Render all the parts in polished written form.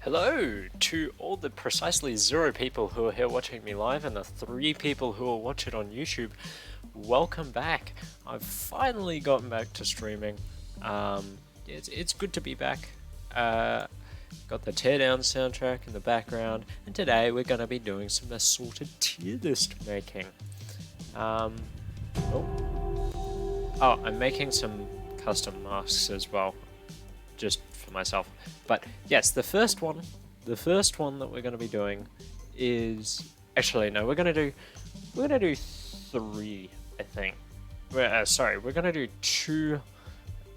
Hello to all the precisely 0 people who are here watching me live and the 3 people who will watch it on YouTube. Welcome back. I've finally gotten back to streaming. It's good to be back. Got the Teardown soundtrack in the background, and today we're going to be doing some assorted tier list making. Oh, I'm making some custom masks as well, just for myself. But yes, the first one that we're going to be doing is actually no, we're going to do 3, I think. We're going to do 2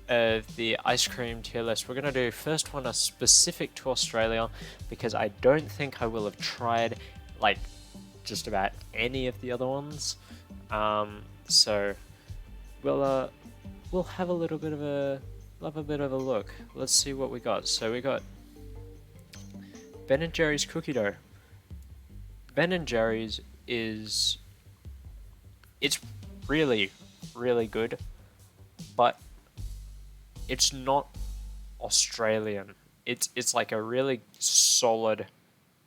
of the ice cream tier list. We're going to do first one is specific to Australia because I don't think I will have tried like just about any of the other ones. So we'll have a little bit of a look. Let's see what we got. So we got Ben & Jerry's cookie dough. Ben & Jerry's it's really, really good, but it's not Australian. It's like a really solid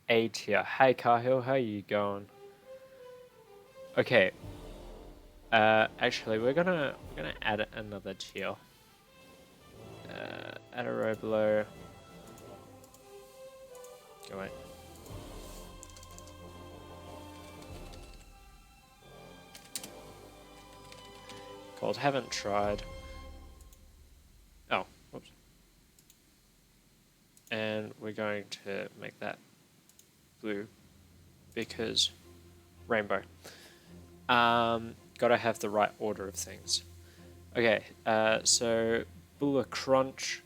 A tier. Hey Cahill, how you going? Okay. Actually, we're gonna add another tier. Add a row below. Go away. Called haven't tried. Oh, whoops. And we're going to make that blue because rainbow. Gotta have the right order of things. Okay, so Bulla Crunch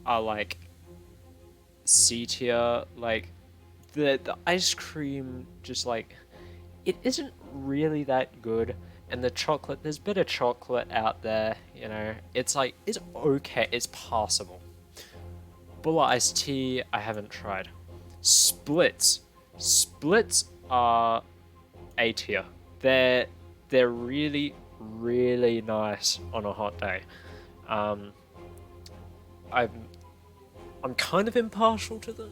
are like C tier, like the ice cream just like it isn't really that good, and the chocolate, there's bitter chocolate out there, you know, it's like it's okay, it's passable. Bulla iced tea I haven't tried. Splits are A tier. They're really, really nice on a hot day. I'm kind of impartial to them.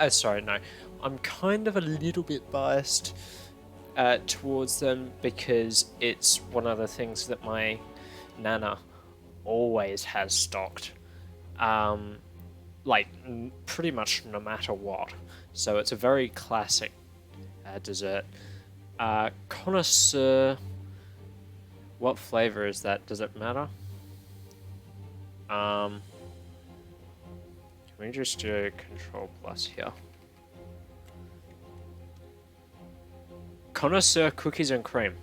Sorry, no. I'm kind of a little bit biased towards them because it's one of the things that my nana always has stocked. Like pretty much no matter what. So it's a very classic dessert. Connoisseur. What flavor is that? Does it matter? Can we just do Control Plus here? Connoisseur cookies and cream.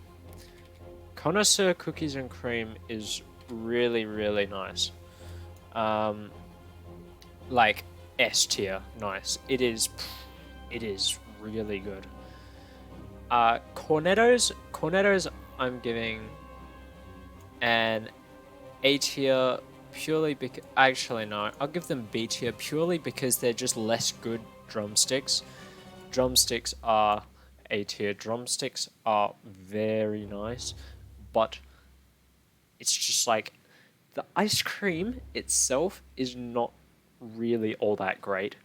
Connoisseur cookies and cream is really, really nice. Like S tier, nice. It is really good. Cornettos, I'm giving an A tier purely because actually no, I'll give them B tier purely because they're just less good drumsticks. Drumsticks are A tier. Drumsticks are very nice, but it's just like the ice cream itself is not really all that great.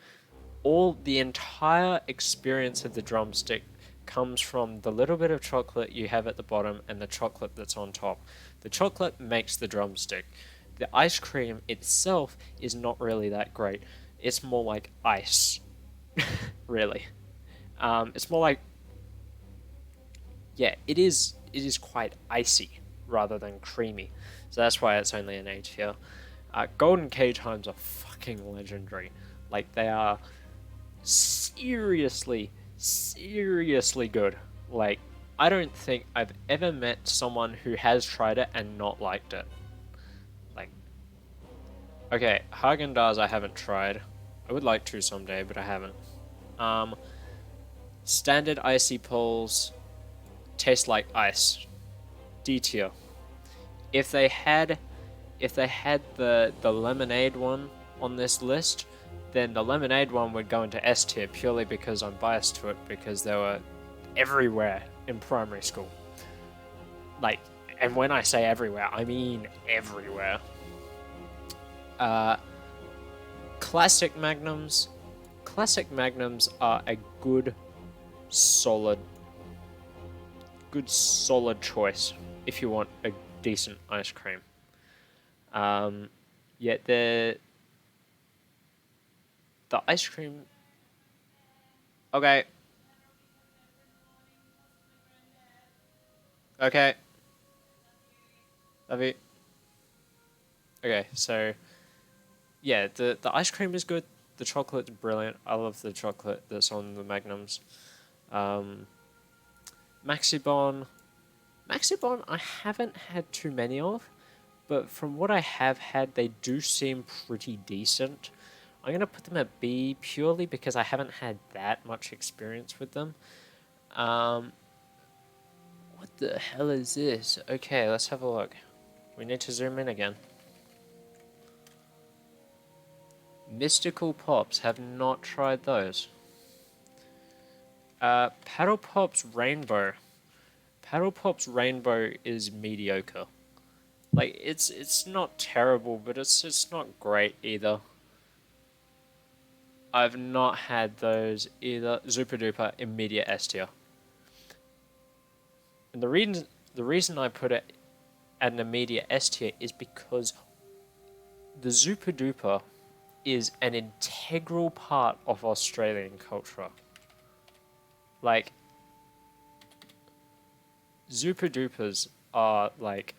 All the entire experience of the drumstick comes from the little bit of chocolate you have at the bottom and the chocolate that's on top. The chocolate makes the drumstick. The ice cream itself is not really that great. It's more like ice, really. It's more like, yeah, it is quite icy rather than creamy. So that's why it's only an A tier. Golden K times are fucking legendary. Like, they are seriously good. Like, I don't think I've ever met someone who has tried it and not liked it. Like, okay, Haagen-Dazs I haven't tried. I would like to someday, but I haven't. Standard icy poles taste like ice. D tier. If they had the lemonade one on this list, then the lemonade one would go into S tier purely because I'm biased to it because they were everywhere in primary school. Like, and when I say everywhere, I mean everywhere. Classic Magnums. Classic Magnums are a good solid choice if you want a decent ice cream. Yet the ice cream. Okay. Okay. Love you. Okay, so yeah, the ice cream is good. The chocolate's brilliant. I love the chocolate that's on the Magnums. Maxibon. Maxibon I haven't had too many of, but from what I have had, they do seem pretty decent. I'm going to put them at B purely because I haven't had that much experience with them. What the hell is this? Okay, let's have a look. We need to zoom in again. Mystical Pops, have not tried those. Paddle Pops Rainbow. Paddle Pops Rainbow is mediocre. Like, it's not terrible, but it's not great either. I've not had those either. Super Duper, immediate S tier. And the reason I put it at an immediate S tier is because the Super Duper is an integral part of Australian culture. Like, Super Dupers are like,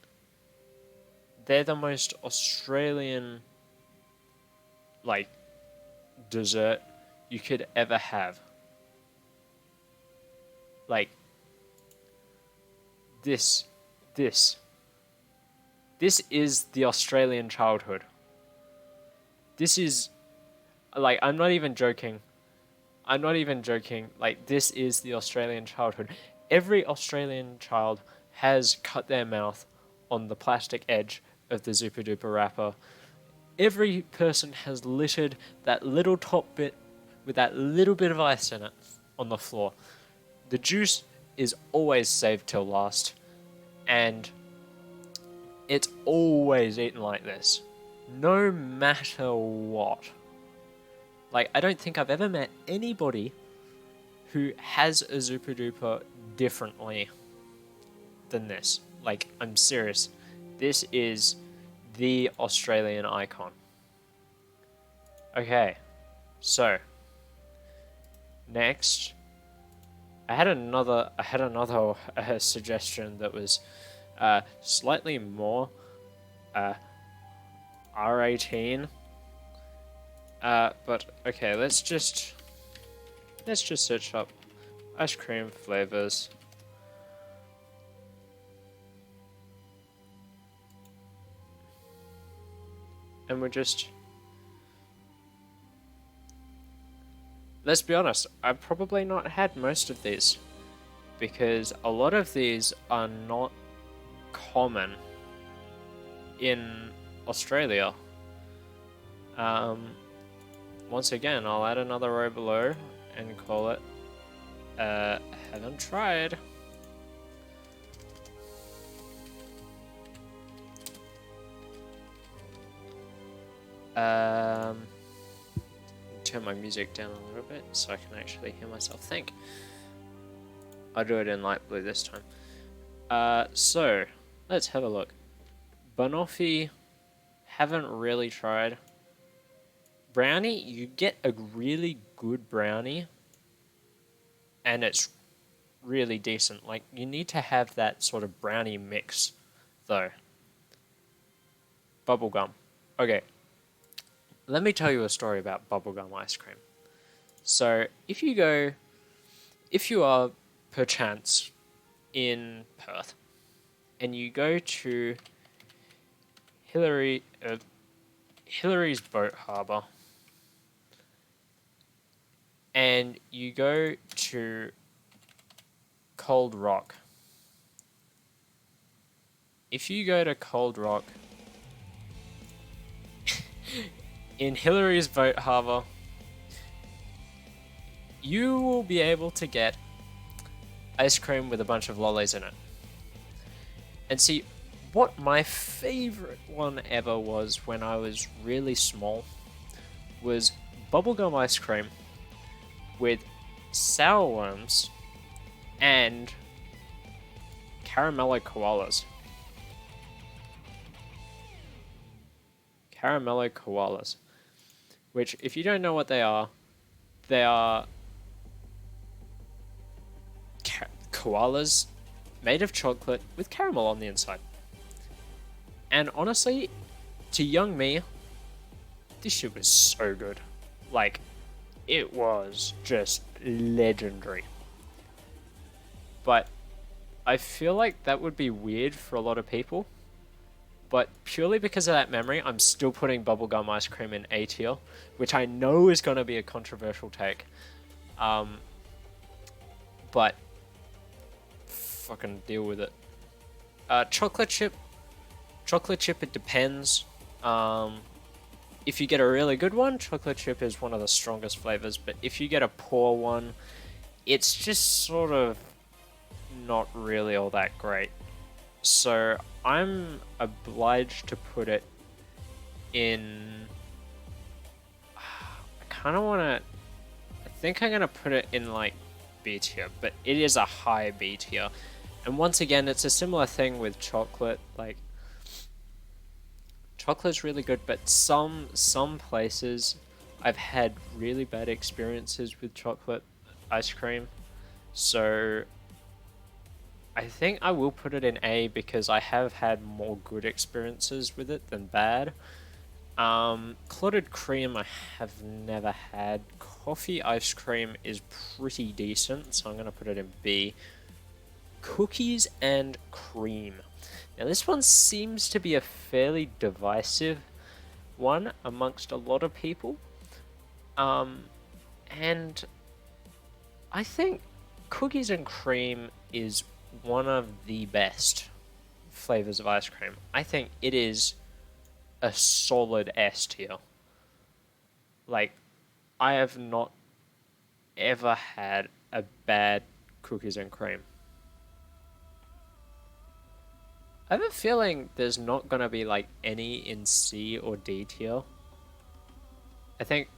they're the most Australian like dessert you could ever have. Like, this is the Australian childhood. This is, like, I'm not even joking. Like, this is the Australian childhood. Every Australian child has cut their mouth on the plastic edge of the Super Duper wrapper. Every person has littered that little top bit with that little bit of ice in it on the floor. The juice is always saved till last, and it's always eaten like this, no matter what. Like, I don't think I've ever met anybody who has a Super Duper differently than this. Like, I'm serious. This is the Australian icon. Okay, so next, I had another suggestion that was slightly more R18. But okay, let's just search up ice cream flavors. And we're just, let's be honest, I've probably not had most of these because a lot of these are not common in Australia. Once again, I'll add another row below and call it haven't tried. Turn my music down a little bit so I can actually hear myself think. I'll do it in light blue this time. So let's have a look. Banoffee, haven't really tried. Brownie, you get a really good brownie, and it's really decent. Like, you need to have that sort of brownie mix, though. Bubblegum. Okay. Let me tell you a story about bubblegum ice cream. So, if you are perchance in Perth, and you go to Hillary's Boat Harbour, and you go to Cold Rock. If you go to Cold Rock, in Hillary's Boat Harbour, you will be able to get ice cream with a bunch of lollies in it. And see, what my favourite one ever was when I was really small was bubblegum ice cream with sour worms and caramello koalas. Caramello koalas. Which, if you don't know what they are koalas made of chocolate with caramel on the inside. And honestly, to young me, this shit was so good. Like, it was just legendary. But I feel like that would be weird for a lot of people. But purely because of that memory, I'm still putting bubblegum ice cream in A tier, which I know is going to be a controversial take. But fucking deal with it. Chocolate chip, it depends. If you get a really good one, chocolate chip is one of the strongest flavors. But if you get a poor one, it's just sort of not really all that great. So I'm obliged to put it in. I kind of want to. I think I'm gonna put it in like B tier, but it is a high B tier. And once again, it's a similar thing with chocolate. Like, chocolate's really good, but some places I've had really bad experiences with chocolate ice cream. So I think I will put it in A because I have had more good experiences with it than bad. Clotted cream I have never had. Coffee ice cream is pretty decent, so I'm going to put it in B. Cookies and cream. Now this one seems to be a fairly divisive one amongst a lot of people. And I think cookies and cream is one of the best flavors of ice cream. I think it is a solid S tier. Like, I have not ever had a bad cookies and cream. I have a feeling there's not gonna be like any in C or D tier. I think,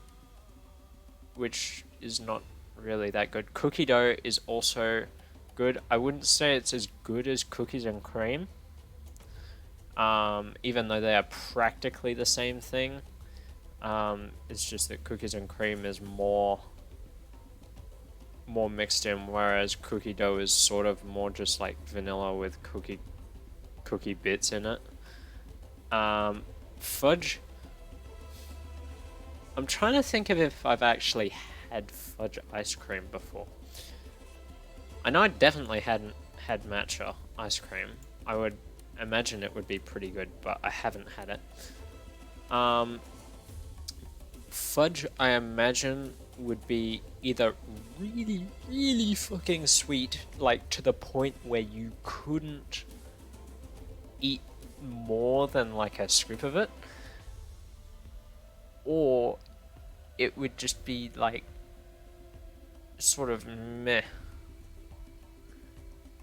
which is not really that good. Cookie dough is also good. I wouldn't say it's as good as cookies and cream. Even though they are practically the same thing. It's just that cookies and cream is more mixed in, whereas cookie dough is sort of more just like vanilla with cookie bits in it. Fudge. I'm trying to think of if I've actually had fudge ice cream before. I know I definitely hadn't had matcha ice cream. I would imagine it would be pretty good, but I haven't had it. Fudge, I imagine, would be either really, really fucking sweet, like to the point where you couldn't eat more than like a scoop of it, or it would just be like sort of meh.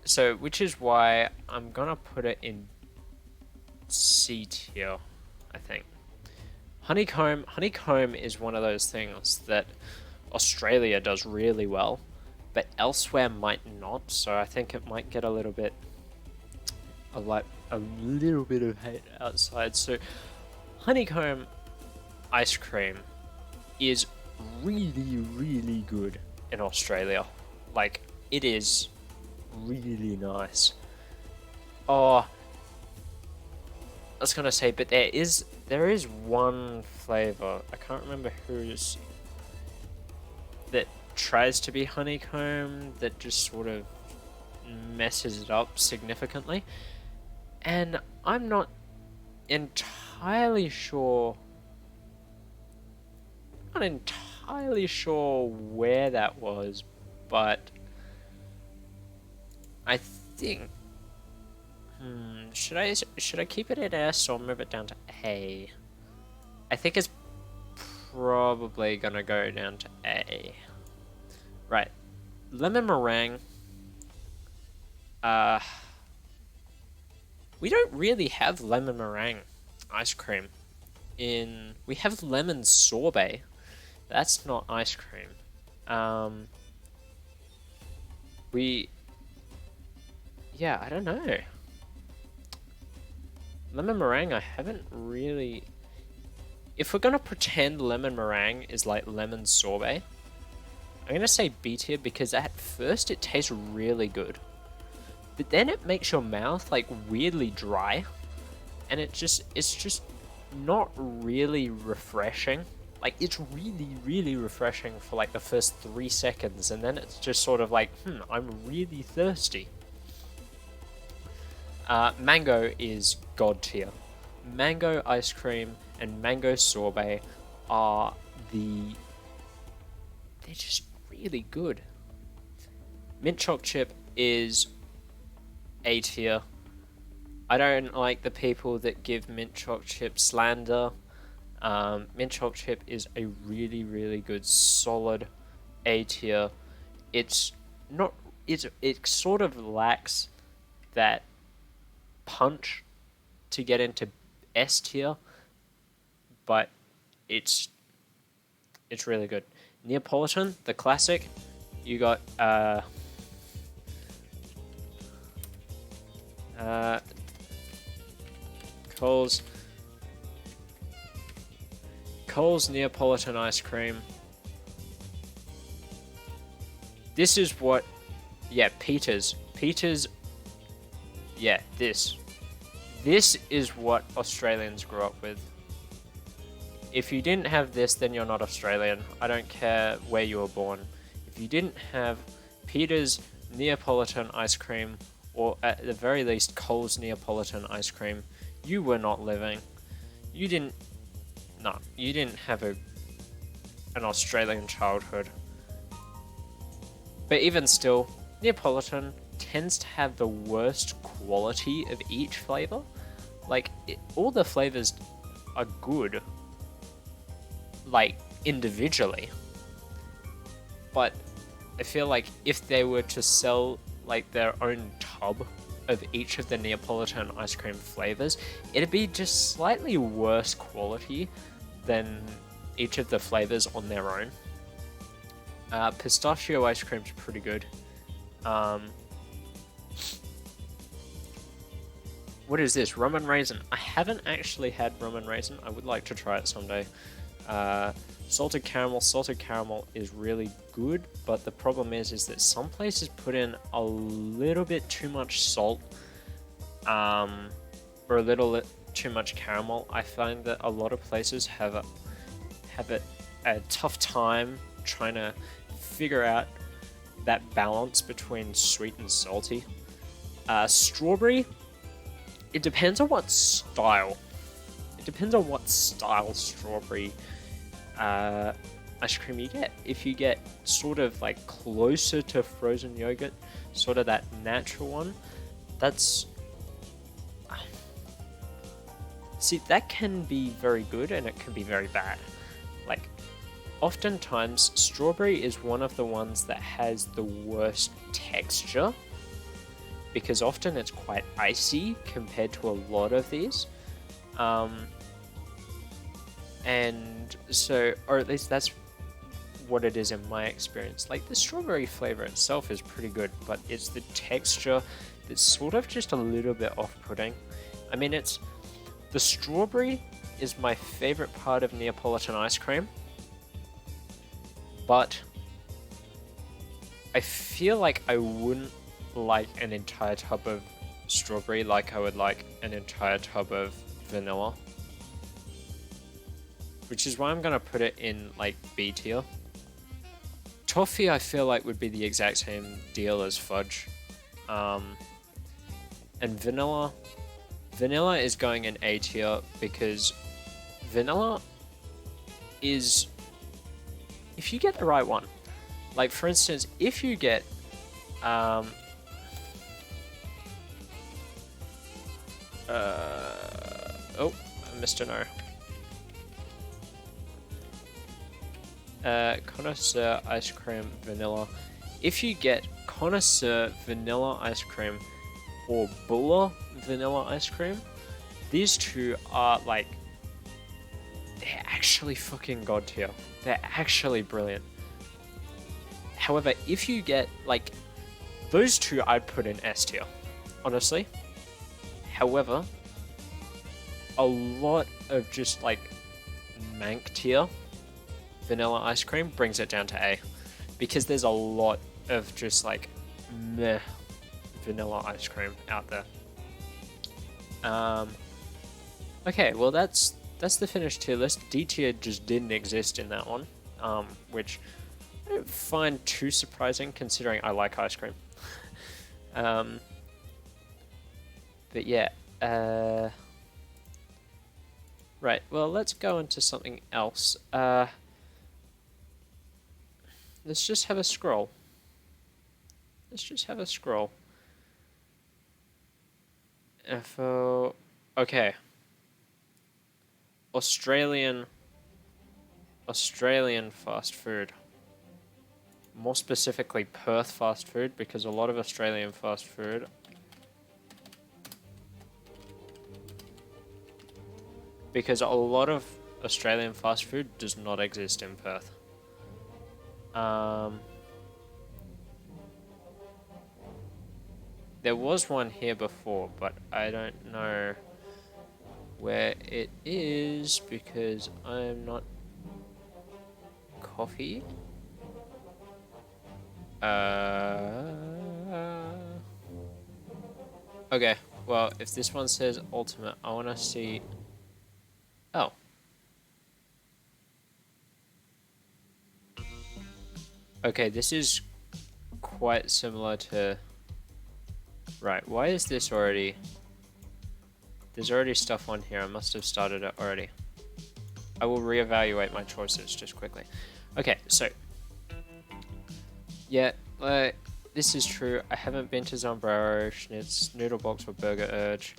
So, which is why I'm gonna put it in C tier, I think. Honeycomb is one of those things that Australia does really well, but elsewhere might not. So I think it might get a little bit of hate outside. So honeycomb ice cream is really, really good in Australia. Like, it is really nice. Oh, I was gonna say, but there is one flavor, I can't remember whose, that tries to be honeycomb that just sort of messes it up significantly, and I'm not entirely sure where that was, but I think should I keep it at S or move it down to A? I think it's probably gonna go down to A. Right. Lemon meringue. We don't really have lemon meringue ice cream we have lemon sorbet. That's not ice cream. Yeah, I don't know. Lemon meringue, I haven't really... If we're gonna pretend lemon meringue is like lemon sorbet, I'm gonna say B tier because at first it tastes really good. But then it makes your mouth like weirdly dry. And it's just not really refreshing. Like, it's really, really refreshing for like the first 3 seconds, and then it's just sort of like, I'm really thirsty. Mango is god tier. Mango ice cream and mango sorbet are they're just really good. Mint choc chip is A tier. I don't like the people that give mint choc chip slander. Mint choc chip is a really, really good, solid A tier. It sort of lacks that punch to get into S tier, but it's really good. Neapolitan, the classic. You got Coles Neapolitan ice cream. This is what, yeah, Peter's, yeah, this is what Australians grew up with. If you didn't have this, then you're not Australian. I don't care where you were born. If you didn't have Peter's Neapolitan ice cream, or at the very least Coles Neapolitan ice cream, you were not living. You didn't have an Australian childhood. But even still, Neapolitan tends to have the worst quality of each flavor. Like, all the flavors are good, like, individually. But I feel like if they were to sell, like, their own tub of each of the Neapolitan ice cream flavors, it'd be just slightly worse quality than each of the flavors on their own. Pistachio ice cream's pretty good. What is this? Rum and raisin. I haven't actually had rum and raisin. I would like to try it someday. Salted caramel. Salted caramel is really good, but the problem is that some places put in a little bit too much salt, or a little too much caramel. I find that a lot of places have a tough time trying to figure out that balance between sweet and salty. Strawberry, it depends on what style. It depends on what style strawberry ice cream you get. If you get sort of like closer to frozen yogurt, sort of that natural one, that's... See, that can be very good and it can be very bad. Like, oftentimes, strawberry is one of the ones that has the worst texture, because often it's quite icy compared to a lot of these. And so, or at least that's what it is in my experience. Like, the strawberry flavor itself is pretty good, but it's the texture that's sort of just a little bit off-putting. I mean, the strawberry is my favorite part of Neapolitan ice cream, but I feel like I wouldn't like an entire tub of strawberry like I would like an entire tub of vanilla, which is why I'm gonna put it in like B tier. Toffee I feel like would be the exact same deal as fudge, and vanilla is going in A tier because vanilla is, if you get the right one, like for instance, if you get oh, I missed an O. Connoisseur ice cream vanilla. If you get connoisseur vanilla ice cream or Bulla vanilla ice cream, these two are like they're actually fucking god tier. They're actually brilliant. However, if you get, like, those two I'd put in S tier, honestly. However, a lot of just, like, mank tier vanilla ice cream brings it down to A. Because there's a lot of just, like, meh vanilla ice cream out there. Okay, well that's the finished tier list. D tier just didn't exist in that one, which I don't find too surprising considering I like ice cream. But yeah, right, well let's go into something else. Let's just have a scroll. Okay. Australian fast food. More specifically, Perth fast food, because a lot of Australian fast food does not exist in Perth. There was one here before, but I don't know where it is because I'm not coffee. Okay, well, if this one says ultimate, I want to see. Oh. Okay, this is quite similar to. Right, why is this already. There's already stuff on here. I must have started it already. I will reevaluate my choices just quickly. Okay, so. Yeah, this is true. I haven't been to Zombrero, Schnitz, Noodle Box, or Burger Urge.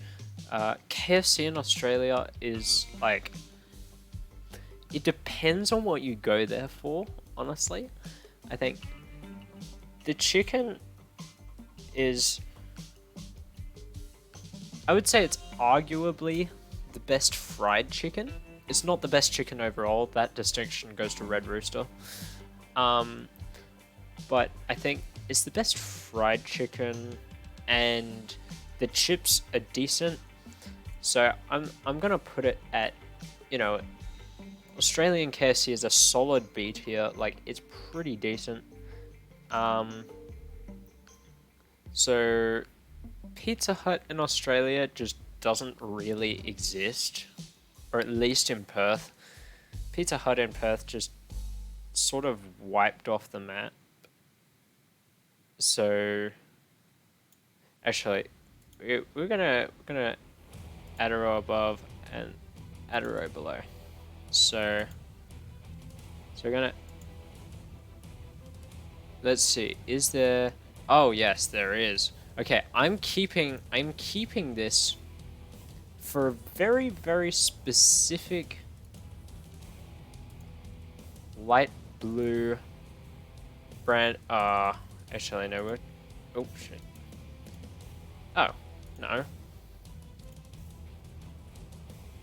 KFC in Australia is like. It depends on what you go there for, honestly. I think the chicken is. I would say it's arguably the best fried chicken. It's not the best chicken overall. That distinction goes to Red Rooster. But I think it's the best fried chicken, and the chips are decent. So I'm gonna put it at, you know, Australian KFC is a solid B tier. Like, it's pretty decent. So Pizza Hut in Australia just doesn't really exist, or at least in Perth. Pizza Hut in Perth just sort of wiped off the map. So actually, we're gonna add a row above and add a row below. So we're gonna, let's see, is there, oh yes, there is. Okay, I'm keeping this for a very, very specific light blue brand. Actually, no, we're, oh shit. Oh, no.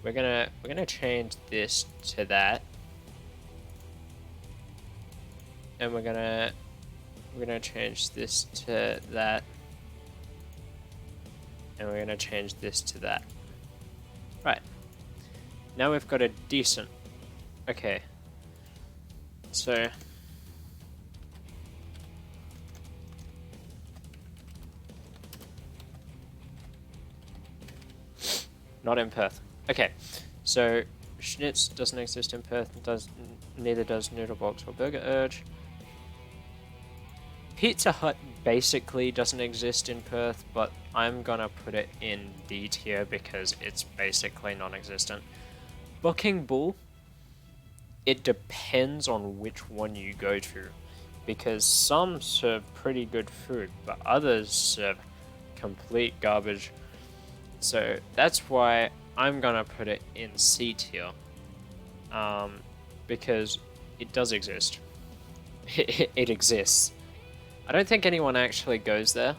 We're gonna change this to that. And we're gonna change this to that. And we're gonna change this to that. Right. Now we've got a decent. Okay. So. Not in Perth. Okay. So Schnitz doesn't exist in Perth. Neither does Noodle Box or Burger Urge. Pizza Hut basically doesn't exist in Perth, but I'm gonna put it in D tier because it's basically non-existent. Bucking Bull, it depends on which one you go to, because some serve pretty good food, but others serve complete garbage. So that's why I'm gonna put it in C tier, because it does exist. It exists. I don't think anyone actually goes there.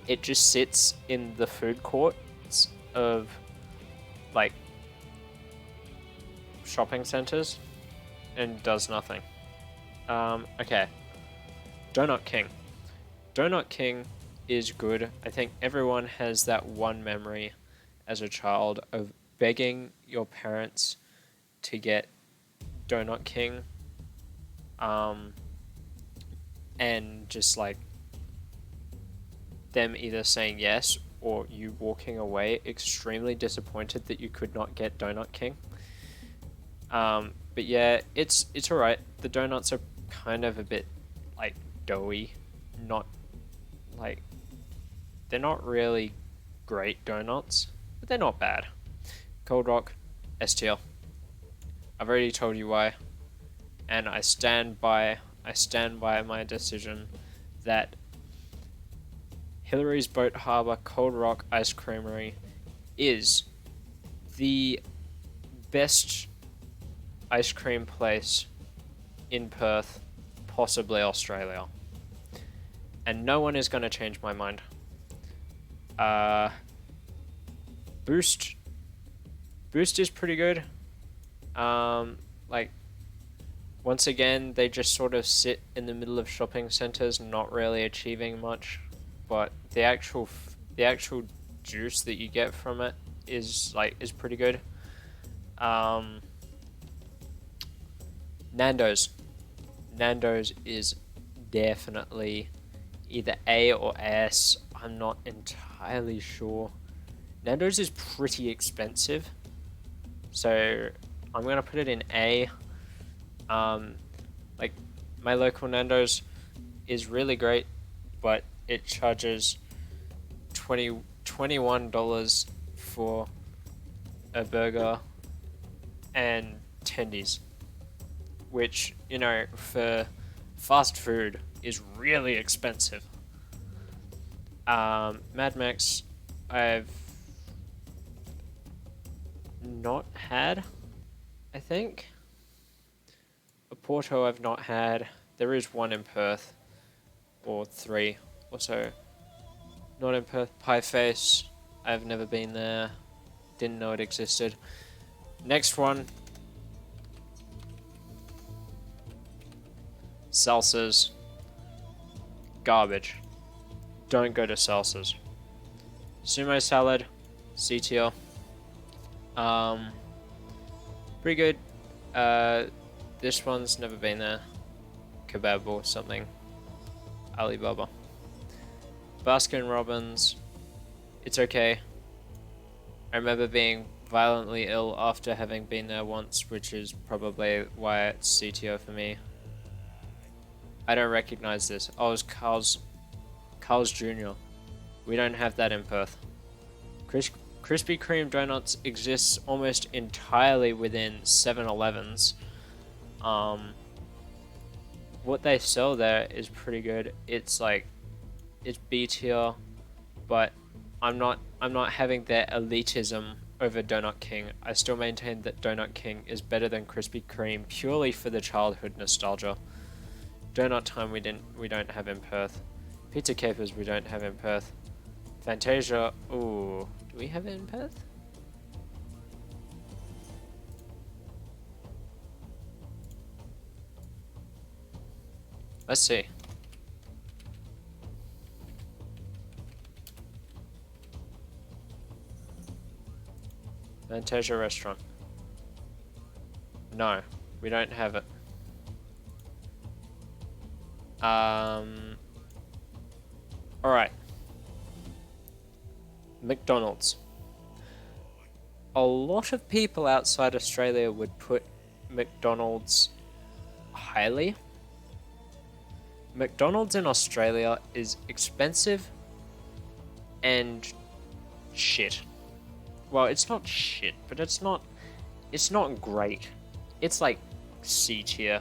It just sits in the food courts of, like, shopping centers and does nothing. Okay. Donut King. Donut King is good. I think everyone has that one memory as a child of begging your parents to get Donut King. And just like them either saying yes or you walking away extremely disappointed that you could not get Donut King. But yeah, it's alright. The donuts are kind of a bit like doughy, not like they're not really great donuts, but they're not bad. Cold Rock, STL. I've already told you why, and I stand by my decision that Hillary's Boat Harbour Cold Rock Ice Creamery is the best ice cream place in Perth, possibly Australia. And no one is going to change my mind. Boost is pretty good. Like, once again, they just sort of sit in the middle of shopping centers, not really achieving much. But the actual juice that you get from it is pretty good. Nando's is definitely either A or S. I'm not entirely sure. Nando's is pretty expensive, so I'm gonna put it in A. Like, my local Nando's is really great, but it charges $21 for a burger and tendies, which, you know, for fast food is really expensive. Mad Max, I've not had, I think. Porto I've not had. There is one in Perth, or 3. Also, not in Perth. Pie Face, I've never been there. Didn't know it existed. Next one. Salsas. Garbage. Don't go to Salsas. Sumo Salad. C tier. Pretty good. This one's never been there. Kebab or something. Alibaba. Baskin Robbins. It's okay. I remember being violently ill after having been there once, which is probably why it's CTO for me. I don't recognize this. Oh, it's Carl's Jr. We don't have that in Perth. Krispy Kreme donuts exists almost entirely within 7-Elevens. What they sell there is pretty good. It's B tier, but I'm not having their elitism over Donut King. I still maintain that Donut King is better than Krispy Kreme purely for the childhood nostalgia. Donut Time we don't have in Perth. Pizza Capers we don't have in Perth. Fantasia, ooh, do we have it in Perth? Let's see. Fantasia Restaurant. No, we don't have it. Alright. McDonald's. A lot of people outside Australia would put McDonald's highly. McDonald's in Australia is expensive and shit. Well, it's not shit, but it's not great. It's like C tier.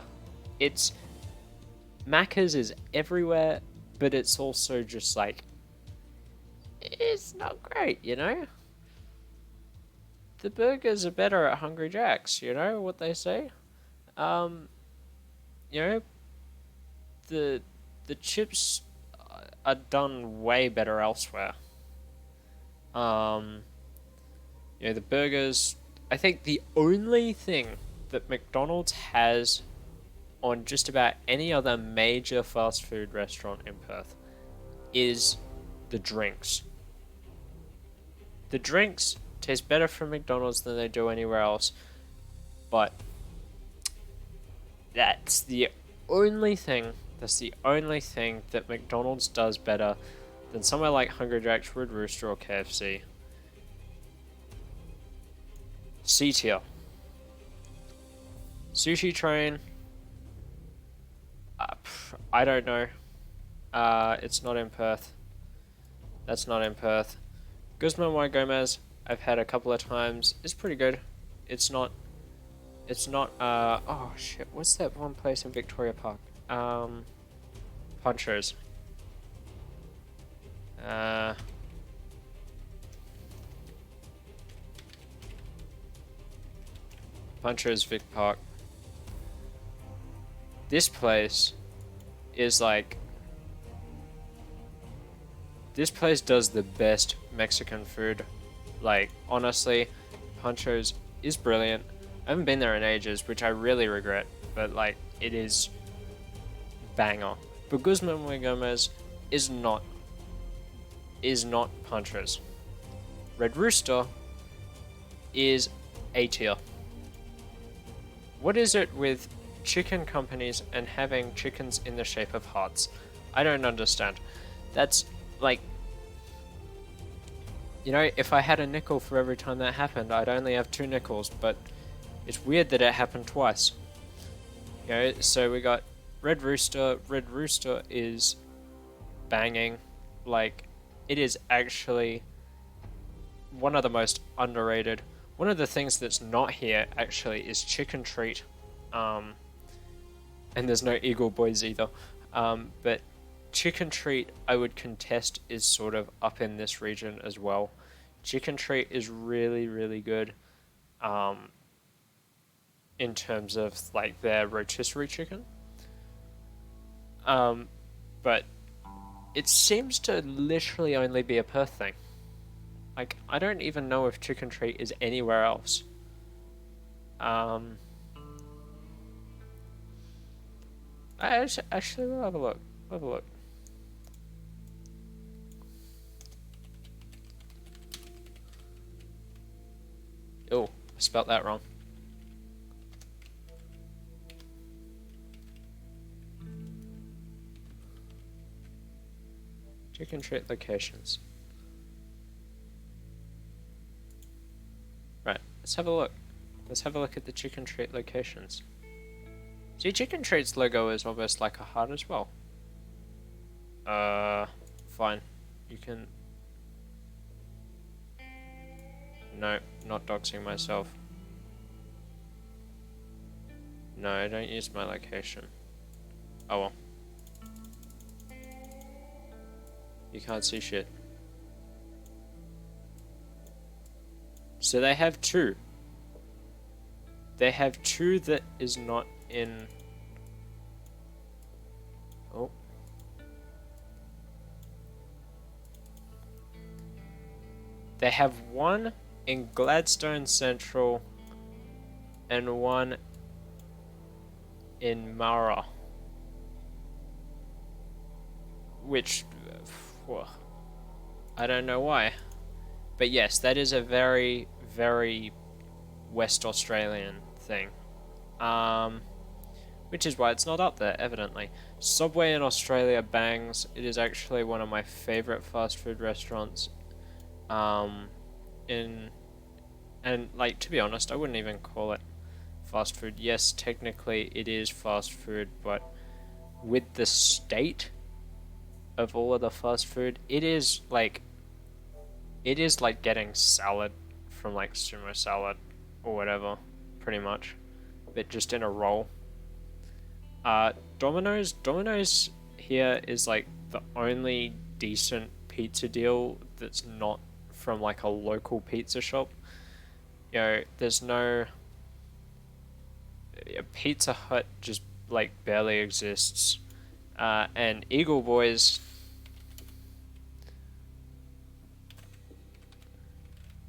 Macca's is everywhere, but it's also just like, it's not great, you know? The burgers are better at Hungry Jack's, you know what they say? You know, the chips are done way better elsewhere. You know, the burgers, I think the only thing that McDonald's has on just about any other major fast food restaurant in Perth is the drinks. The drinks taste better from McDonald's than they do anywhere else, but that's the only thing that McDonald's does better than somewhere like Hungry Jack's, Red Rooster, or KFC. C tier. Sushi Train. I don't know. It's not in Perth. That's not in Perth. Guzman y Gomez, I've had a couple of times. It's pretty good. It's not. Oh shit. What's that one place in Victoria Park? Punchers. Punchers Vic Park. This place is like. This place does the best Mexican food. Like, honestly, Punchos is brilliant. I haven't been there in ages, which I really regret, but like, it is banger. But Guzman y Gomez is not Punchos. Red Rooster is A tier. What is it with chicken companies and having chickens in the shape of hearts? I don't understand. That's like, you know, if I had a nickel for every time that happened, I'd only have 2 nickels, but it's weird that it happened twice. You know, so we got Red Rooster. Red Rooster is banging. Like, it is actually one of the most underrated. One of the things that's not here, actually, is Chicken Treat. And there's no Eagle Boys either. But Chicken Treat, I would contest, is sort of up in this region as well. Chicken Treat is really, really good. In terms of like their rotisserie chicken. But it seems to literally only be a Perth thing. Like, I don't even know if Chicken Treat is anywhere else. I actually will have a look. Have a look. Oh, I spelt that wrong. Chicken Treat locations. Right, let's have a look. Let's have a look at the Chicken Treat locations. See, Chicken Treat's logo is almost like a heart as well. Fine. You can... No, not doxing myself. No, I don't use my location. Oh well. You can't see shit. So they have 2. They have 2 that is not in... Oh. They have 1 in Gladstone Central and 1 in Mara. Which... I don't know why. But yes, that is a very, very West Australian thing. Which is why it's not up there, evidently. Subway in Australia bangs. It is actually one of my favourite fast food restaurants. And like, to be honest, I wouldn't even call it fast food. Yes, technically it is fast food, but with the state of all of the fast food, it is like getting salad from like sumo salad or whatever, pretty much, but just in a roll. Domino's here is like the only decent pizza deal that's not from like a local pizza shop. You know, there's no... Pizza Hut just like barely exists. And Eagle Boys...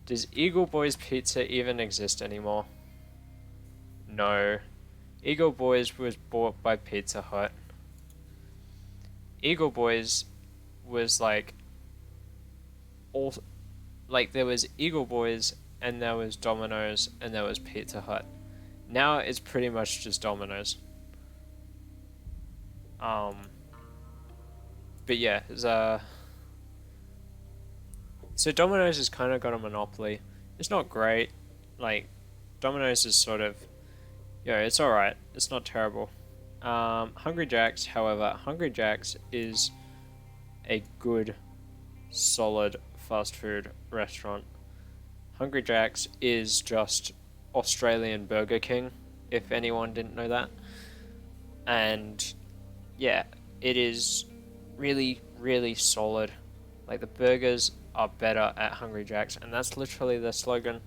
Does Eagle Boys Pizza even exist anymore? No. Eagle Boys was bought by Pizza Hut. Eagle Boys was like all like there was Eagle Boys and there was Domino's and there was Pizza Hut. Now it's pretty much just Domino's. But yeah, so Domino's has kind of got a monopoly. It's not great. Like, Domino's is sort of, yeah, it's alright. It's not terrible. Hungry Jack's, however, Hungry Jack's is a good, solid fast food restaurant. Hungry Jack's is just Australian Burger King, if anyone didn't know that. And yeah, it is really, really solid. Like, the burgers are better at Hungry Jack's, and that's literally their slogan,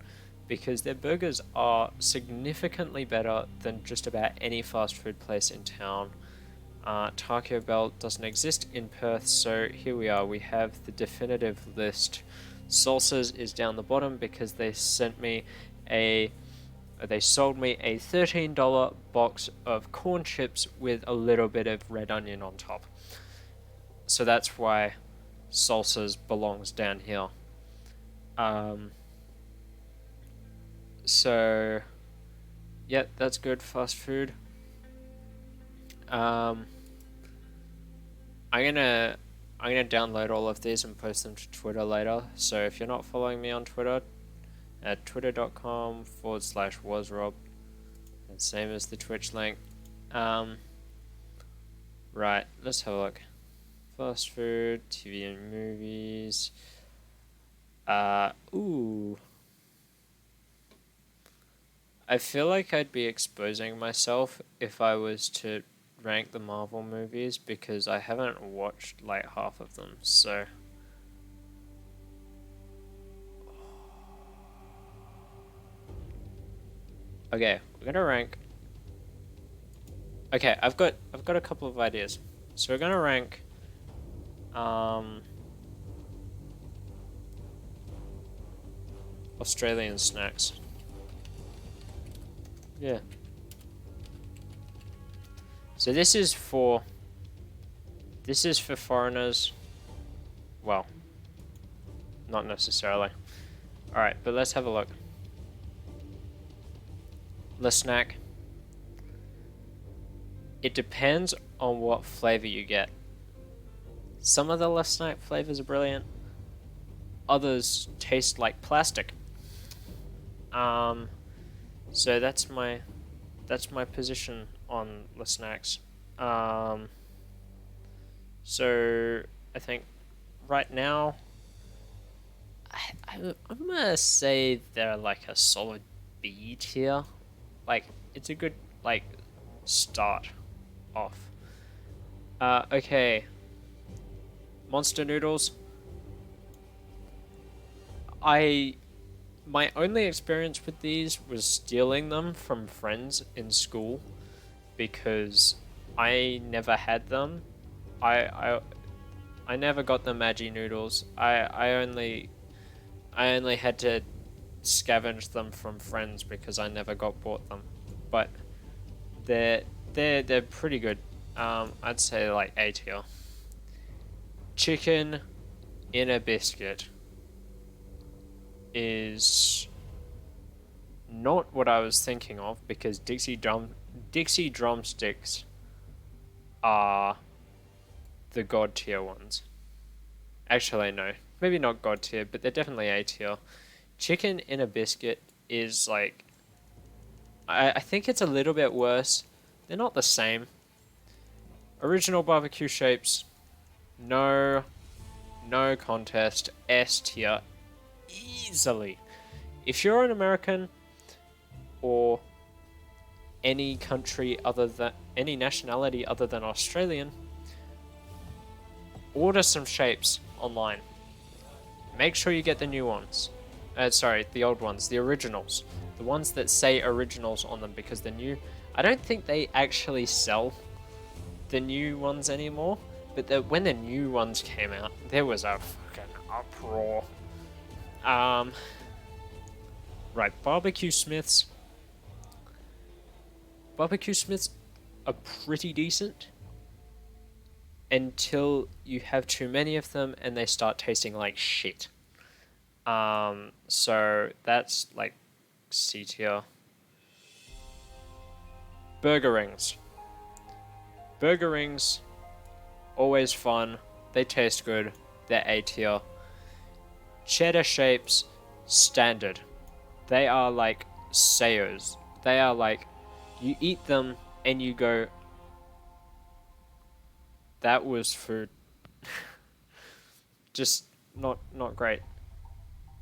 because their burgers are significantly better than just about any fast food place in town. Taco Bell doesn't exist in Perth, so here we are. We have the definitive list. Salsas is down the bottom because they sold me a $13 box of corn chips with a little bit of red onion on top. So that's why Salsas belongs down here. So yeah, that's good fast food. I'm gonna download all of these and post them to Twitter later. So if you're not following me on Twitter, at twitter.com/wasrob, same as the Twitch link. Right, let's have a look. Fast food, TV and movies. Ooh. I feel like I'd be exposing myself if I was to rank the Marvel movies, because I haven't watched like half of them, so. Okay, we're gonna rank. Okay, I've got a couple of ideas. So we're gonna rank Australian snacks. Yeah. So this is for foreigners. Well, not necessarily. Alright, but let's have a look. Le Snack. It depends on what flavor you get. Some of the Le Snack flavors are brilliant. Others taste like plastic. So that's my position on Le Snacks. So I think right now I'm gonna say they're like a solid B tier. Like, it's a good like start off. Okay. Monster noodles. My only experience with these was stealing them from friends in school, because I never had them. I never got the Maggi noodles. I only had to scavenge them from friends because I never got bought them. But they're pretty good. I'd say like A tier. Chicken in a biscuit is not what I was thinking of, because Dixie drumsticks are the god tier ones. Actually, no, maybe not god tier, but they're definitely A tier. Chicken in a biscuit is like, I think it's a little bit worse. They're not the same. Original barbecue shapes, no contest, S tier, easily. If you're an American or any nationality other than Australian, order some shapes online. Make sure you get the new ones. The old ones, the originals. The ones that say originals on them, because the new, I don't think they actually sell the new ones anymore, but when the new ones came out, there was a fucking uproar. Right, Barbecue Smiths. barbecue Smiths are pretty decent until you have too many of them and they start tasting like shit. So that's like C tier. Burger rings. Burger rings, always fun. They taste good. They're A tier. Cheddar shapes, standard. They are like sayos. They are like, you eat them and you go, that was food. Just not great.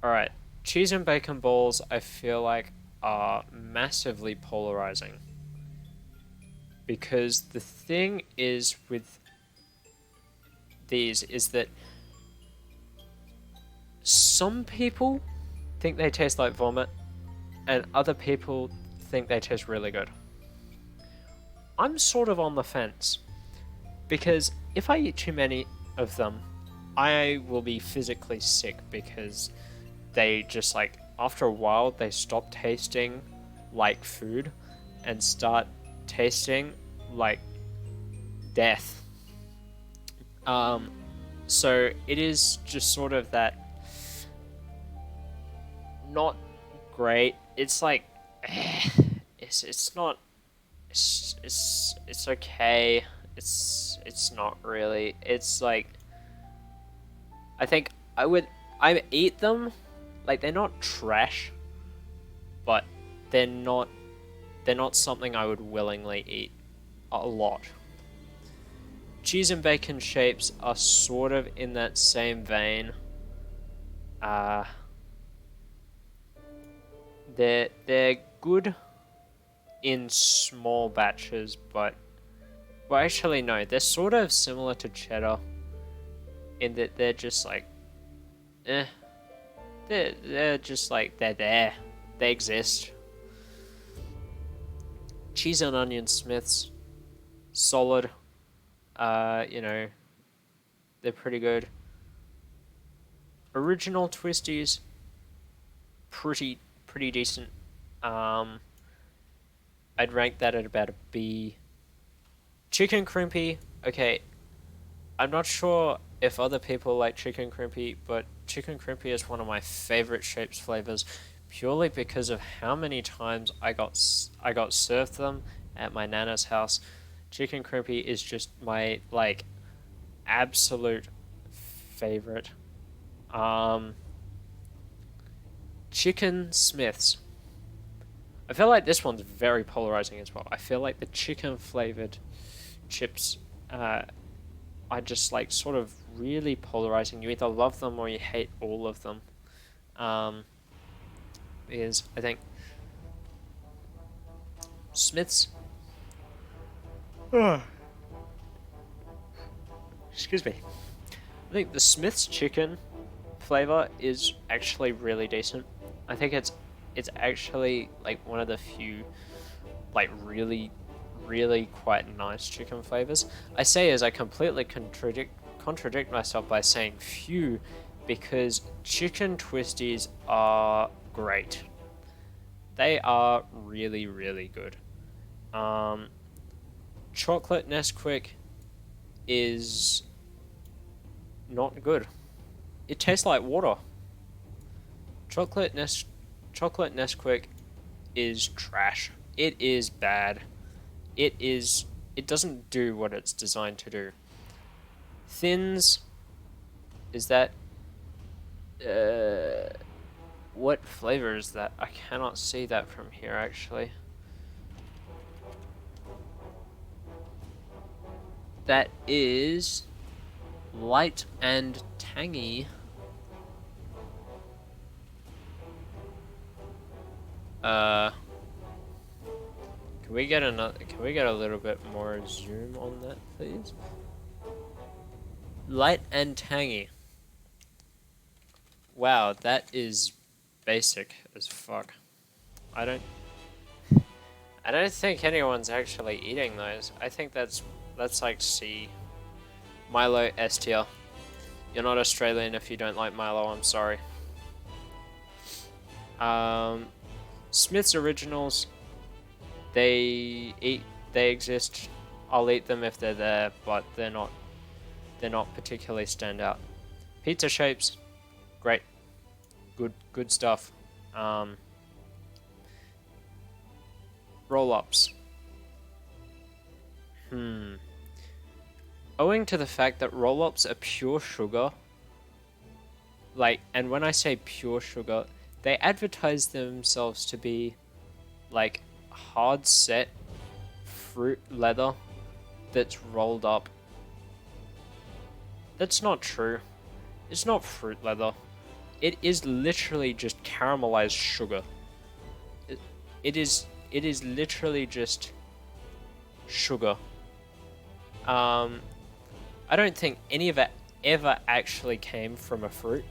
Alright, cheese and bacon balls I feel like are massively polarizing. Because the thing is with these is that some people think they taste like vomit and other people think they taste really good. I'm sort of on the fence because if I eat too many of them, I will be physically sick because they just like, after a while, they stop tasting like food and start tasting like death. So it is just sort of that not great. It's like it's not it's okay. It's not really. It's like I think I eat them. Like they're not trash, but they're not something I would willingly eat a lot. Cheese and bacon shapes are sort of in that same vein. They're good in small batches, but well, actually no, they're sort of similar to cheddar in that they're just like, they're just like they're there, they exist. Cheese and onion Smiths, solid. You know, they're pretty good. Original Twisties, pretty decent. I'd rank that at about a B. Chicken crimpy, okay. I'm not sure if other people like chicken crimpy, but chicken crimpy is one of my favorite shapes flavors, purely because of how many times I got served them at my nana's house. Chicken crimpy is just my like absolute favorite. Chicken Smiths. I feel like this one's very polarizing as well. I feel like the chicken flavored chips are just like sort of really polarizing. You either love them or you hate all of them. Because I think Smiths. Excuse me. I think the Smiths chicken flavor is actually really decent. I think it's actually like one of the few like really quite nice chicken flavors. I say as I completely contradict myself by saying few, because chicken twisties are great. They are really good. Chocolate Nesquik is not good. It tastes like water. Chocolate Nesquik is trash. It is bad. It doesn't do what it's designed to do. Thins, is that what flavor is that? I cannot see that from here actually. That is light and tangy. Can we get a little bit more zoom on that, please? Light and tangy. Wow, that is basic as fuck. I don't think anyone's actually eating those. I think that's like C. Milo S tier. You're not Australian if you don't like Milo, I'm sorry. Smith's Originals, They exist. I'll eat them if they're there, but they're not particularly standout. Pizza shapes, great, good stuff. Roll-ups. Owing to the fact that roll-ups are pure sugar, like, and when I say pure sugar, they advertise themselves to be like hard set fruit leather that's rolled up. That's not true. It's not fruit leather. It is literally just caramelized sugar. It is literally just sugar. I don't think any of it ever actually came from a fruit.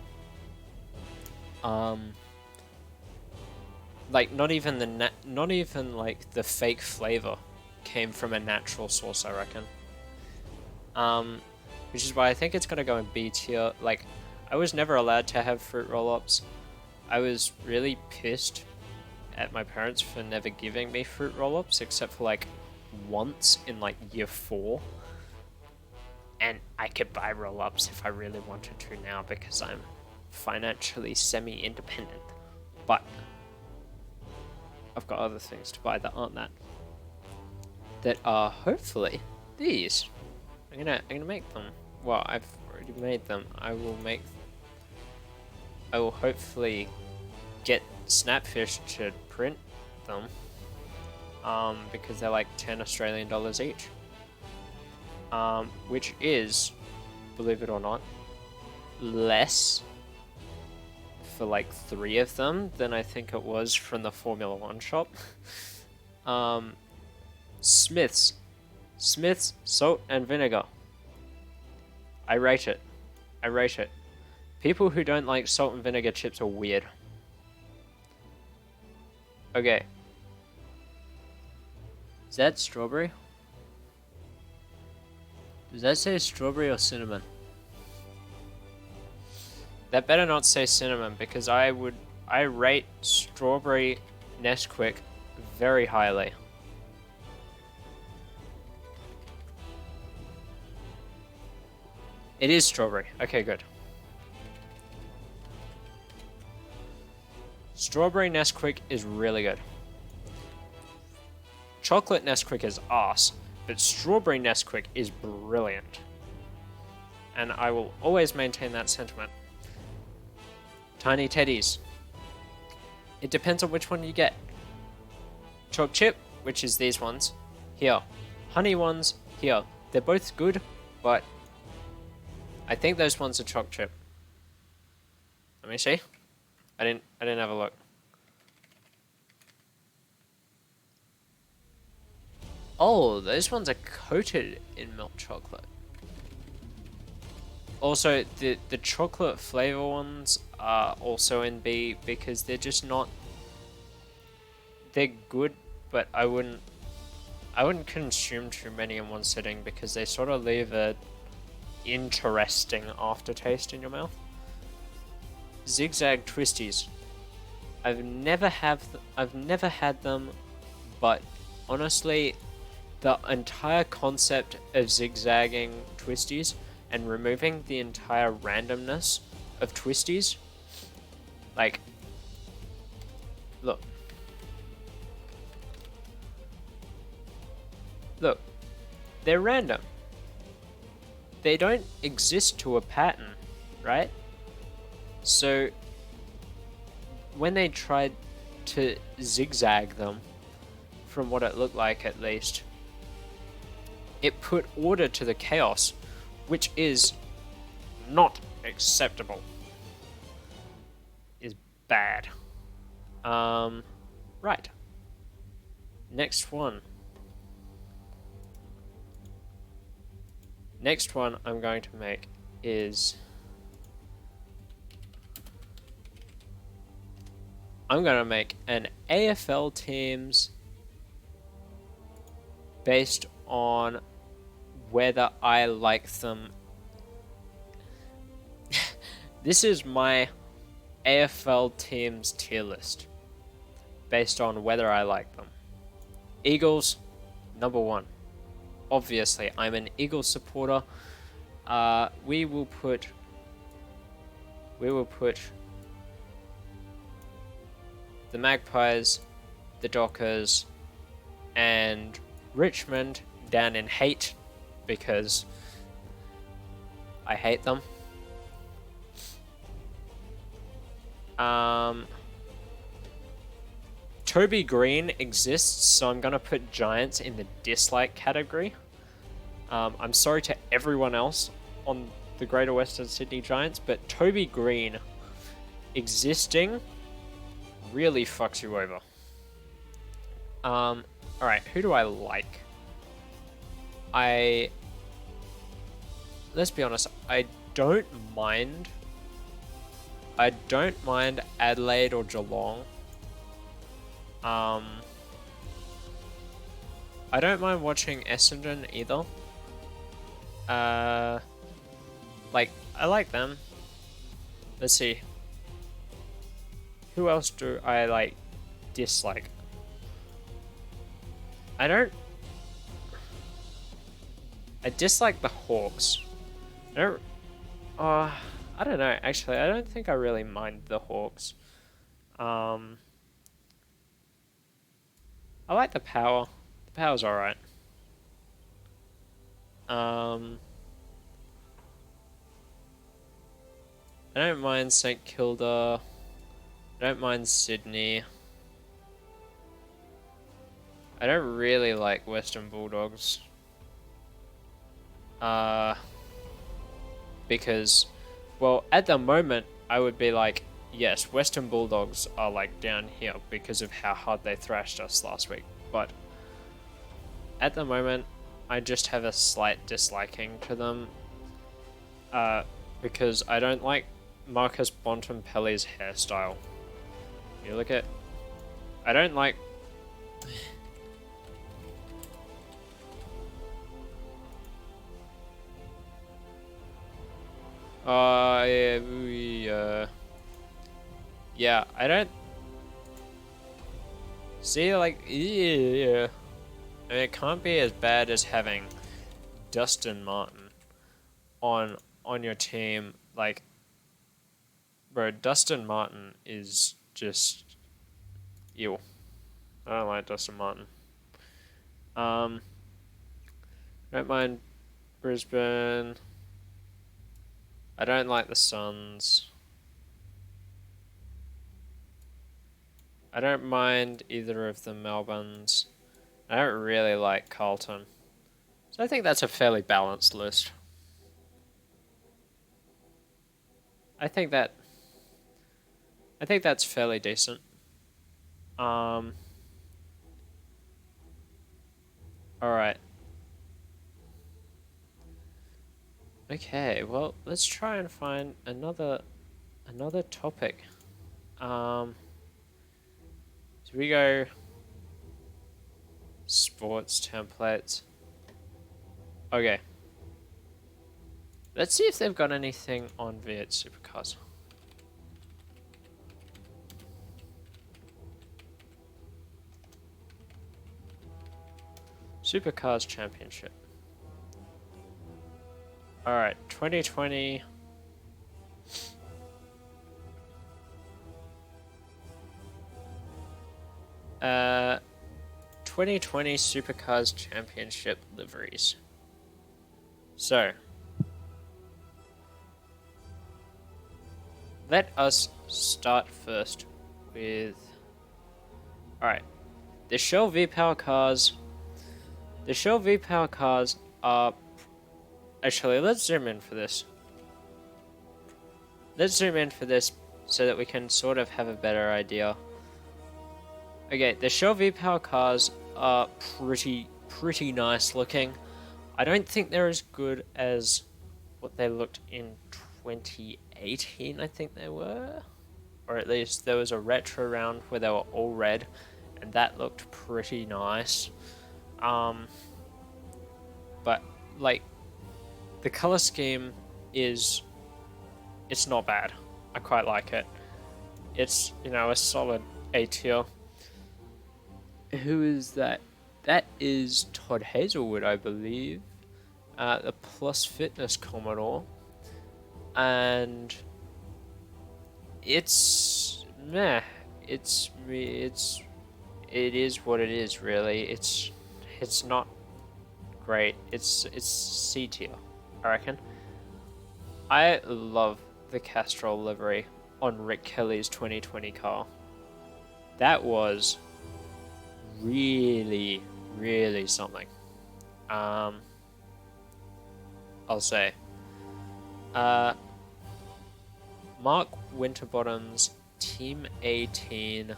Like not even like the fake flavor came from a natural source, I reckon. Which is why I think it's gonna go in B tier. Like, I was never allowed to have fruit roll-ups. I was really pissed at my parents for never giving me fruit roll-ups, except for like once in like year 4. And I could buy roll-ups if I really wanted to now because I'm financially semi-independent. But I've got other things to buy that aren't that. That are hopefully these. I'm gonna make them. Well, I've already made them. I will hopefully get Snapfish to print them. Because they're like 10 Australian dollars each. Which is, believe it or not, less for like 3 of them than I think it was from the Formula 1 shop. Smith's salt and vinegar. I rate it. People who don't like salt and vinegar chips are weird. Okay. Is that strawberry? Does that say strawberry or cinnamon? That better not say cinnamon, because I rate strawberry Nesquik very highly. It is strawberry. Okay, good. Strawberry Nesquik is really good. Chocolate Nesquik is arse, but strawberry Nesquik is brilliant. And I will always maintain that sentiment. Tiny Teddies. It depends on which one you get. Choc chip, which is these ones, here. Honey ones, here. They're both good, but I think those ones are choc chip. Let me see. I didn't have a look. Oh, those ones are coated in milk chocolate. Also, the chocolate flavor ones are also in B because they're just not. They're good, but I wouldn't consume too many in one sitting because they sort of leave a interesting aftertaste in your mouth. Zigzag Twisties. I've never had them, but honestly, the entire concept of zigzagging Twisties and removing the entire randomness of Twisties, like, look, they're random. They don't exist to a pattern, right? So when they tried to zigzag them, from what it looked like at least, it put order to the chaos, which is not acceptable. Is bad. Right. Next one I'm going to make is I'm going to make an AFL teams based on whether I like them. This is my AFL teams tier list based on whether I like them. Eagles, number 1. Obviously, I'm an Eagles supporter. We will put the Magpies, the Dockers, and Richmond down in hate because I hate them. Toby Green exists, so I'm gonna put Giants in the dislike category. I'm sorry to everyone else on the Greater Western Sydney Giants, but Toby Green existing really fucks you over. Alright, who do I like? Let's be honest, I don't mind Adelaide or Geelong. I don't mind watching Essendon either. Like, I like them. Let's see. Who else do I, like, dislike? I dislike the Hawks. I don't know, actually. I don't think I really mind the Hawks. I like the Power. The Power's alright. I don't mind St Kilda. I don't mind Sydney. I don't really like Western Bulldogs. Because, well, at the moment, I would be like, yes, Western Bulldogs are like down here because of how hard they thrashed us last week. But at the moment, I just have a slight disliking to them. Because I don't like Marcus Bontempelli's hairstyle. You look at... I don't like... yeah, I don't... See, like, yeah. I mean, it can't be as bad as having Dustin Martin on your team. Like, bro, Dustin Martin is just... Ew. I don't like Dustin Martin. I don't mind Brisbane. I don't like the Suns. I don't mind either of the Melbournes. I don't really like Carlton. So I think that's a fairly balanced list. I think that's fairly decent. Alright. Okay, well, let's try and find another topic. So we go sports templates. Okay. Let's see if they've got anything on V8 Supercars. Supercars Championship. Alright, 2020. 2020 Supercars Championship liveries. So, let us start first with... Alright, the Shell V-Power cars. The Shell V-Power cars are... Actually, let's zoom in for this. Let's zoom in for this so that we can sort of have a better idea. Okay, the Shell V-Power cars are pretty nice looking. I don't think they're as good as what they looked in 2018, I think they were. Or at least there was a retro round where they were all red, and that looked pretty nice. But, like, the color scheme is... It's not bad. I quite like it. It's, you know, a solid A tier. Who is that? That is Todd Hazelwood, I believe, the Plus Fitness Commodore, and it's meh. It is what it is, really. It's not great. It's C tier, I reckon. I love the Castrol livery on Rick Kelly's 2020 car. That was really, really something. I'll say. Mark Winterbottom's Team 18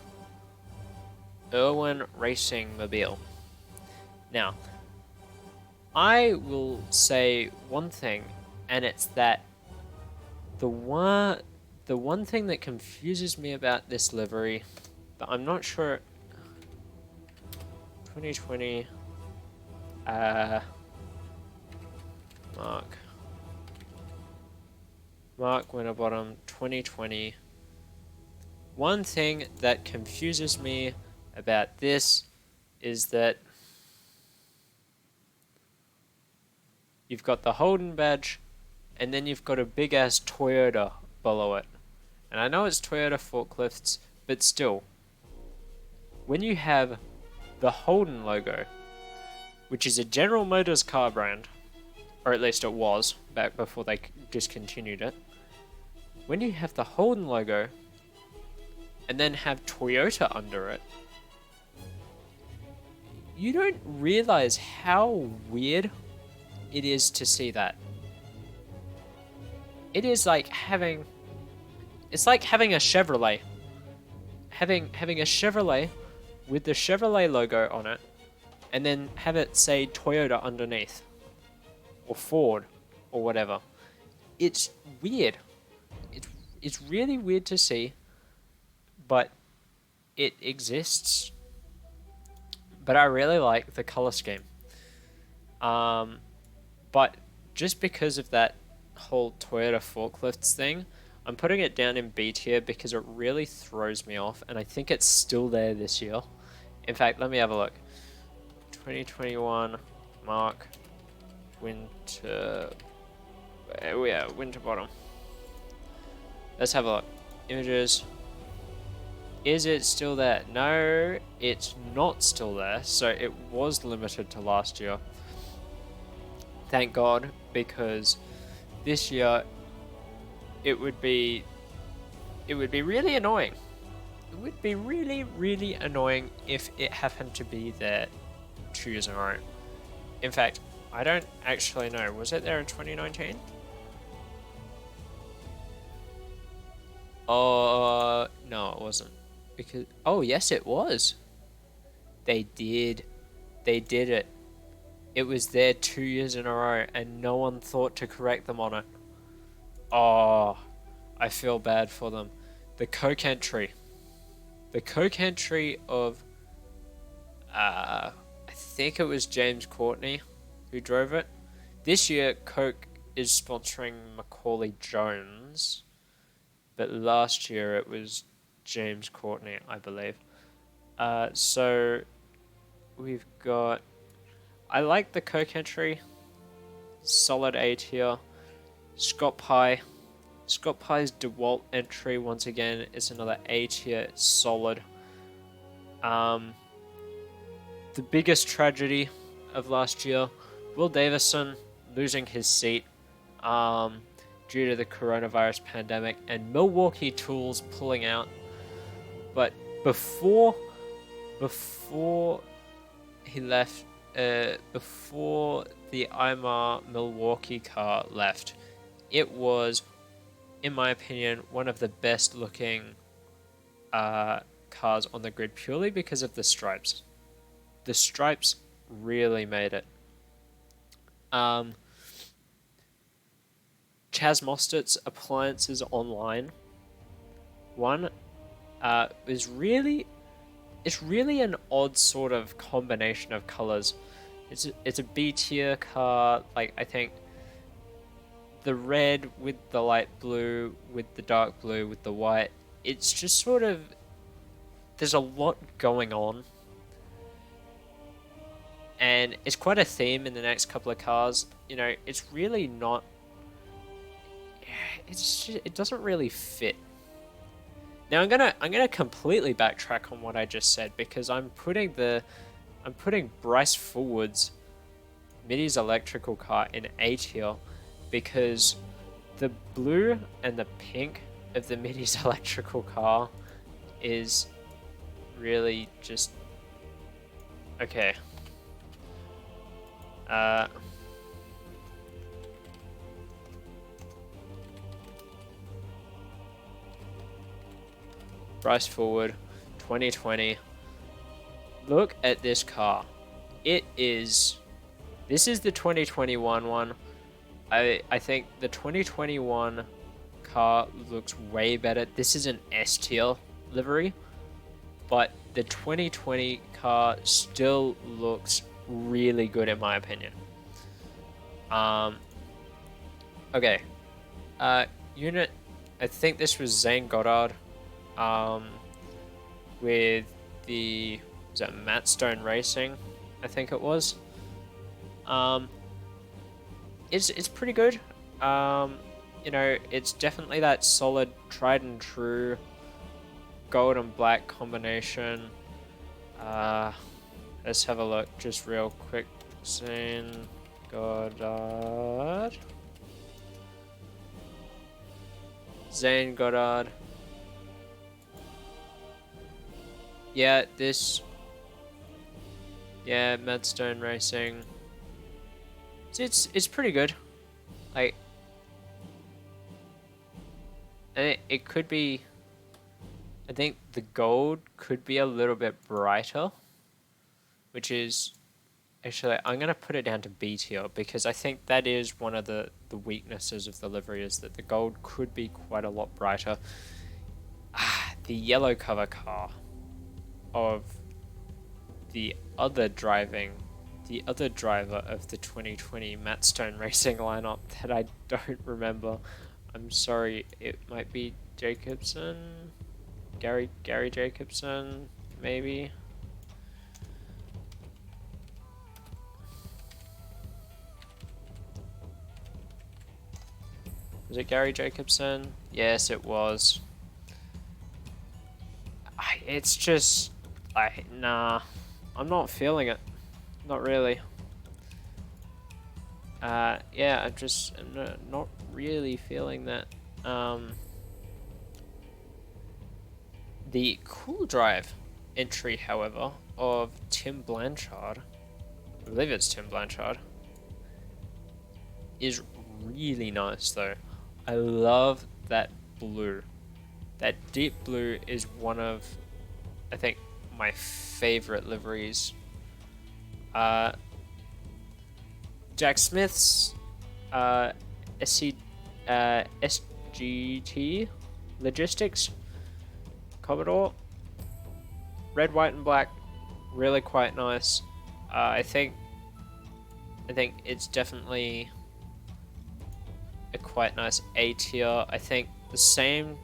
Irwin Racing Mobile. Now, I will say one thing, and it's that the one thing that confuses me about this livery, but I'm not sure. 2020. Mark Winterbottom 2020. One thing that confuses me about this is that you've got the Holden badge, and then you've got a big ass Toyota below it. And I know it's Toyota forklifts, but still, when you have the Holden logo, which is a General Motors car brand, or at least it was back before they discontinued it, when you have the Holden logo and then have Toyota under it, you don't realize how weird it is to see that. It is like having... It's like having a Chevrolet. Having a Chevrolet with the Chevrolet logo on it, and then have it say Toyota underneath. Or Ford, or whatever. It's weird. It's really weird to see, but it exists. But I really like the color scheme. But just because of that whole Toyota forklifts thing, I'm putting it down in B tier because it really throws me off, and I think it's still there this year. In fact, let me have a look. 2021 Mark Winter... Where we are, Winterbottom. Let's have a look. Images. Is it still there? No, it's not still there. So it was limited to last year. Thank God, because this year it would be really annoying. It would be really, really annoying if it happened to be there 2 years in a row. In fact, I don't actually know. Was it there in 2019? No, it wasn't. Because oh yes, it was. They did it. It was there 2 years in a row, and no one thought to correct them on it. Oh, I feel bad for them. The Coke entry. The Coke entry of I think it was James Courtney who drove it. This year, Coke is sponsoring Macaulay Jones, but last year it was James Courtney, I believe. So we've got... I like the Coke entry. Solid A tier. Scott Pie. Scott Pie's DeWalt entry, once again, is another A tier. It's solid. The biggest tragedy of last year, Will Davison losing his seat due to the coronavirus pandemic, and Milwaukee Tools pulling out. But before he left, before the Imar Milwaukee car left, it was, in my opinion, one of the best looking cars on the grid, purely because of the stripes. The stripes really made it. Chaz Mostert's Appliances Online one is really... It's really an odd sort of combination of colors. It's a B tier car. Like, I think the red with the light blue, with the dark blue, with the white. It's just sort of... There's a lot going on. and it's quite a theme in the next couple of cars. You know, it's really not. It doesn't really fit. Now I'm gonna completely backtrack on what I just said because I'm putting Bryce Forward's Middy's electrical car in A tier because the blue and the pink of the Middy's electrical car is really just okay. Bryce Forward 2020. Look at this car. This is the 2021 one. I think the 2021 car looks way better. This is an S tier livery, but the 2020 car still looks really good in my opinion. Okay. Unit, I think this was Zane Goddard. With was that Matt Stone Racing? I think it was. It's pretty good. You know, it's definitely that solid, tried and true gold and black combination. Let's have a look just real quick. Zane Goddard. Zane Goddard. Yeah, yeah, Madstone Racing. It's pretty good. Like, and it could be. I think the gold could be a little bit brighter, which is actually I'm gonna put it down to B tier because I think that is one of the weaknesses of the livery is that the gold could be quite a lot brighter. The yellow cover car of the other driver of the 2020 Matt Stone Racing lineup that I don't remember. I'm sorry, it might be Jacobson, Gary Jacobson, maybe. Was it Gary Jacobson? Yes, it was. It's just, nah, I'm not feeling it. Not really. Yeah, I'm not really feeling that. The Cool Drive entry, however, of Tim Blanchard, I believe it's Tim Blanchard, is really nice though. I love that blue. That deep blue is one of, I think, my favorite liveries. Jack Smith's SGT Logistics Commodore, red, white, and black, really quite nice. I think it's definitely a quite nice A tier. I think the same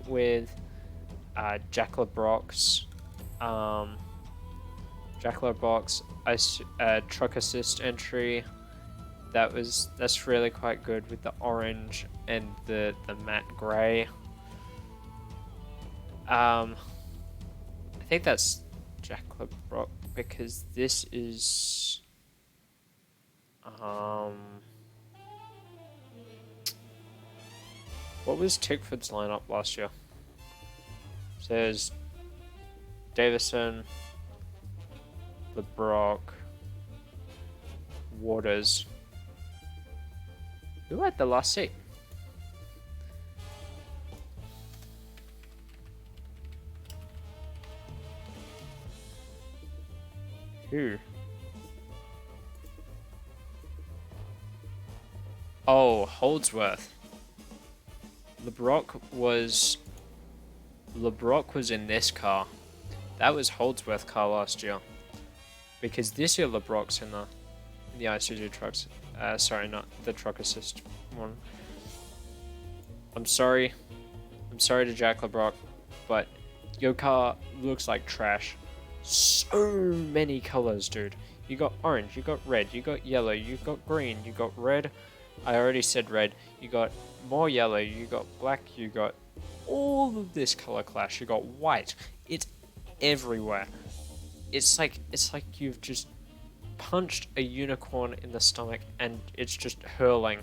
with Jack LeBrock's truck assist entry. That's really quite good with the orange and the matte gray. I think that's Jack LeBrock because this is what was Tickford's lineup last year? So there's Davison, LeBrock, Waters. Who had the last seat? Who? Oh, Holdsworth. LeBrock was in this car. That was Holdsworth's car last year. Because this year LeBrock's in the Isuzu trucks. Sorry, not the truck assist one. I'm sorry to Jack LeBrock, but your car looks like trash. So many colors, dude. You got orange, you got red, you got yellow, you got green, you got red. I already said red. You got more yellow, you got black, you got all of this color clash, you got white. It's everywhere. It's like you've just punched a unicorn in the stomach and it's just hurling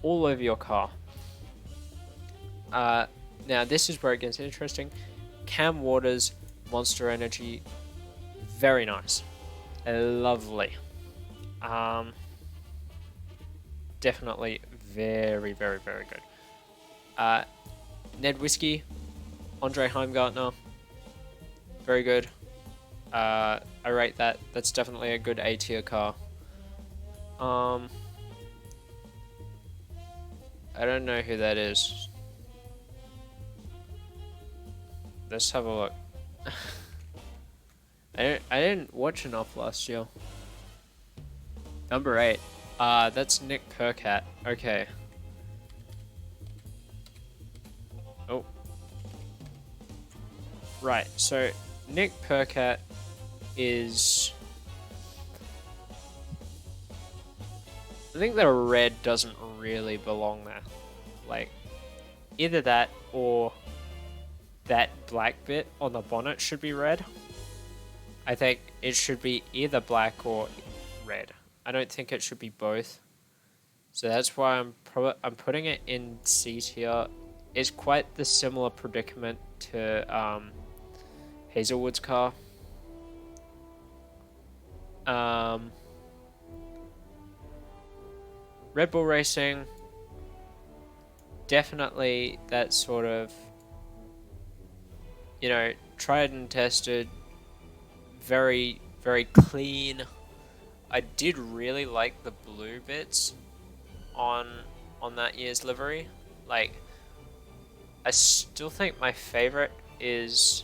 all over your car. Now this is where it gets interesting. Cam Waters, Monster Energy, very nice, lovely. Definitely very, very, very good. Ned Whiskey, Andre Heimgartner, very good. I rate that. That's definitely a good A tier car. I don't know who that is. Let's have a look. I didn't watch enough last year. Number 8. That's Nick Percat. Okay. Oh. Right, so Nick Percat is... I think the red doesn't really belong there. Like, either that or that black bit on the bonnet should be red. I think it should be either black or red. I don't think it should be both. So that's why I'm putting it in C tier. It's quite the similar predicament to Hazelwood's car. Red Bull Racing, definitely that sort of, you know, tried and tested, very, very clean. I did really like the blue bits on that year's livery. Like, I still think my favorite is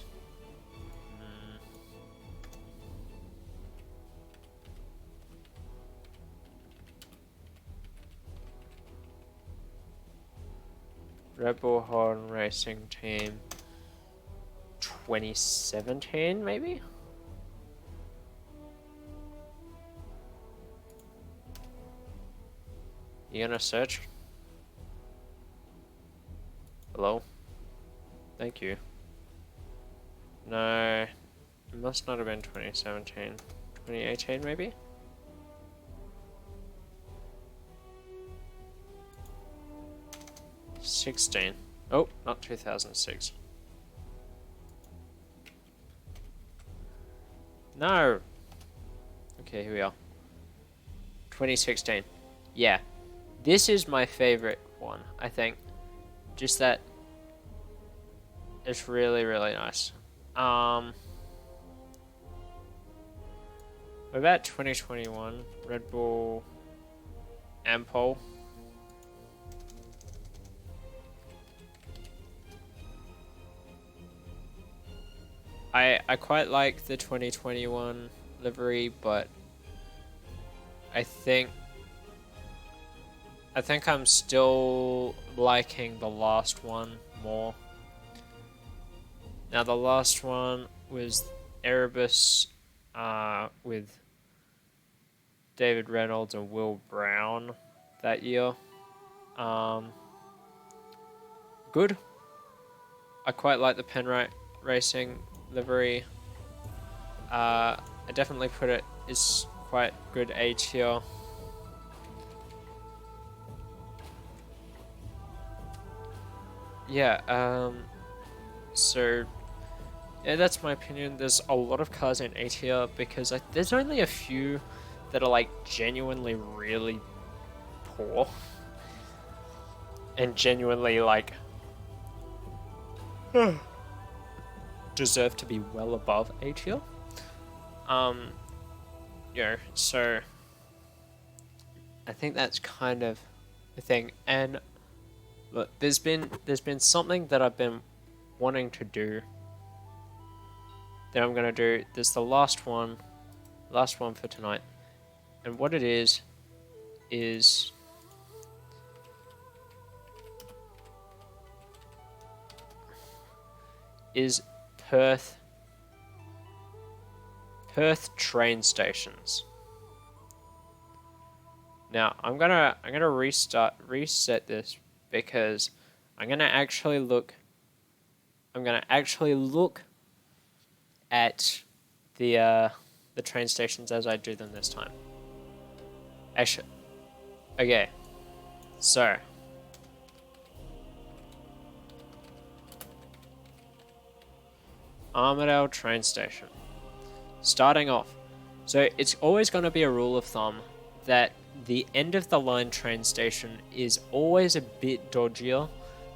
Red Bull Horn Racing Team 2017, maybe? You gonna search? Hello? Thank you. No, it must not have been 2017. 2018, maybe? '16. Oh, not 2006. No! Okay, here we are. 2016. Yeah. This is my favorite one, I think. Just that it's really, really nice. What about 2021? Red Bull Ampol. I quite like the 2021 livery, but I think I'm still liking the last one more. Now the last one was Erebus with David Reynolds and Will Brown that year. Good. I quite like the Penrite Racing livery. I definitely put it as quite good A tier. Yeah, so yeah, that's my opinion. There's a lot of cars in A tier because there's only a few that are like genuinely really poor and genuinely like deserve to be well above A tier. Yeah, so I think that's kind of the thing. And look, there's been something that I've been wanting to do that I'm gonna do. There's the last one for tonight, and what it is Perth Perth train stations. Now I'm gonna reset this because I'm gonna actually look at the train stations as I do them this time. Actually, okay. So Armadale train station. Starting off. So it's always going to be a rule of thumb that the end of the line train station is always a bit dodgier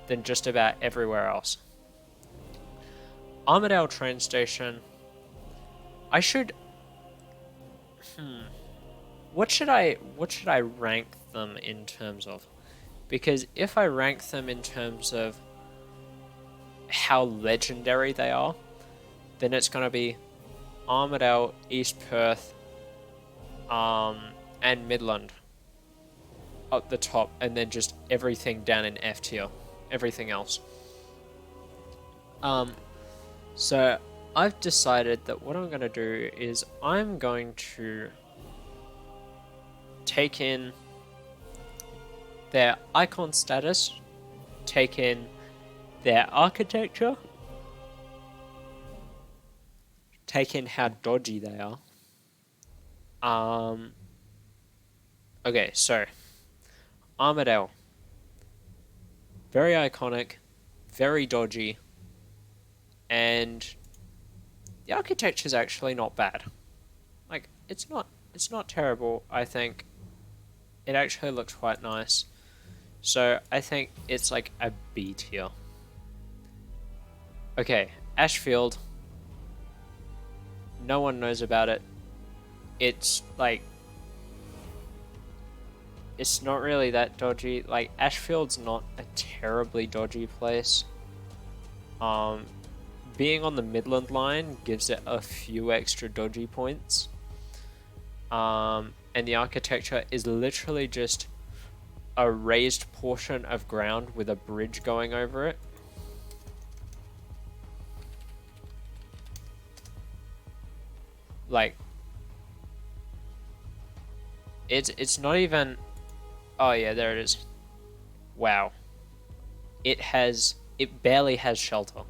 than just about everywhere else. Armadale train station. I should what should I rank them in terms of? Because if I rank them in terms of how legendary they are, then it's going to be Armadale, East Perth, and Midland up the top, and then just everything down in F tier, everything else. So I've decided that what I'm going to do is I'm going to take in their icon status, take in their architecture, take in how dodgy they are. Okay, so Armadale, very iconic, very dodgy, and the architecture is actually not bad. Like, it's not terrible. I think it actually looks quite nice. So I think it's like a B tier. Okay, Ashfield. No one knows about it. It's like, it's not really that dodgy. Like, Ashfield's not a terribly dodgy place. Being on the Midland line gives it a few extra dodgy points. And the architecture is literally just a raised portion of ground with a bridge going over it. Like, it's not even. Oh yeah, there it is. Wow. It barely has shelter.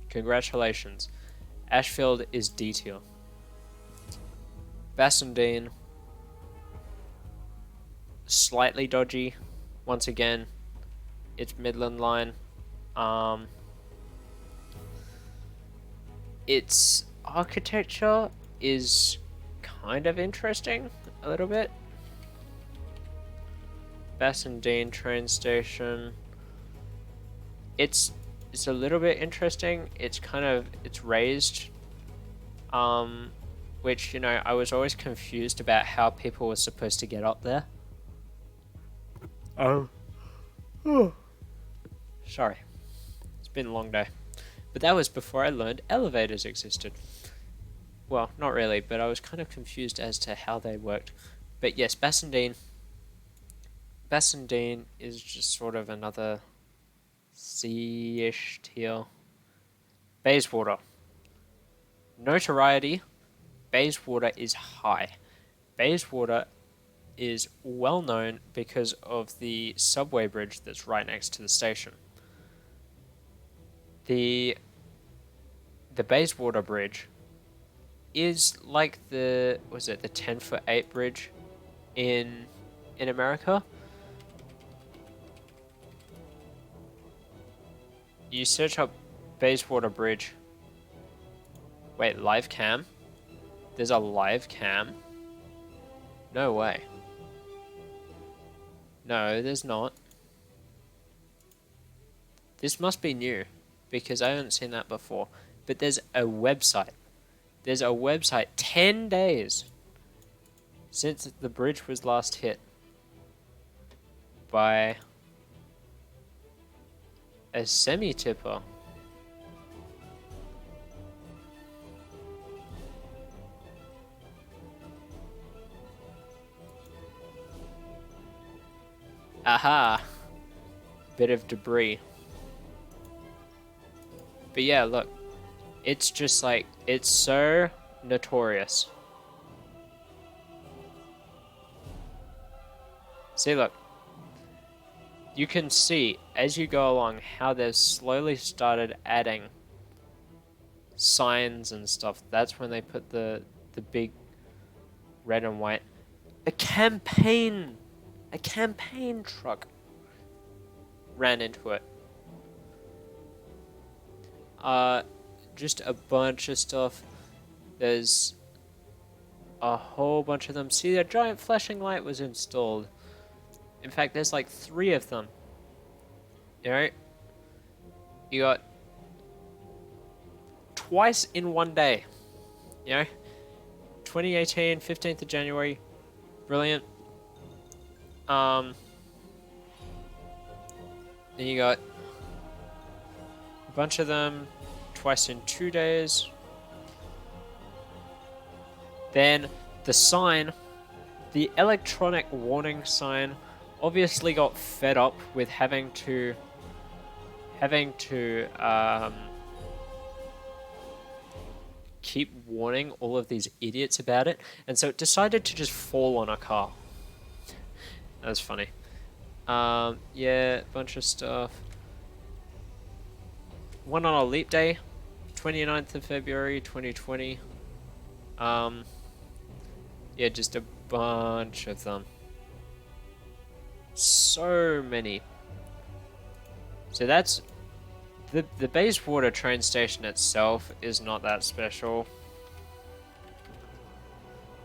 Congratulations. Ashfield is D tier. Bassendean, slightly dodgy. Once again, it's Midland line. Its architecture is kind of interesting, a little bit. Bassendean train station. It's a little bit interesting. It's raised. Which, I was always confused about how people were supposed to get up there. Oh. Sorry. It's been a long day. But that was before I learned elevators existed. Well, not really, but I was kind of confused as to how they worked. But yes, Bassendean. Bassendean is just sort of another C-ish tier. Bayswater. Notoriety. Bayswater is high. Bayswater is well known because of the subway bridge that's right next to the station. The Bayswater Bridge is like the 10-foot-8 bridge in America. You search up Bayswater Bridge. Wait, live cam? There's a live cam? No way. No, there's not. This must be new, because I haven't seen that before. But there's a website. There's a website 10 days since the bridge was last hit by a semi-tipper. Aha! Bit of debris. But yeah, look. It's just like, it's so notorious. See, look. You can see, as you go along, how they've slowly started adding signs and stuff. That's when they put the big red and white. A campaign truck ran into it. Just a bunch of stuff. There's a whole bunch of them. See, a giant flashing light was installed. In fact, there's like 3 of them. You know? You got twice in one day. You know? 2018, 15th of January. Brilliant. Then you got a bunch of them twice in 2 days. Then the sign, the electronic warning sign, obviously got fed up with having to keep warning all of these idiots about it, and so it decided to just fall on a car. That's funny. Yeah, bunch of stuff. One on a leap day, 29th of February 2020. Yeah, just a bunch of them. So many. So that's the Bayswater train station itself is not that special.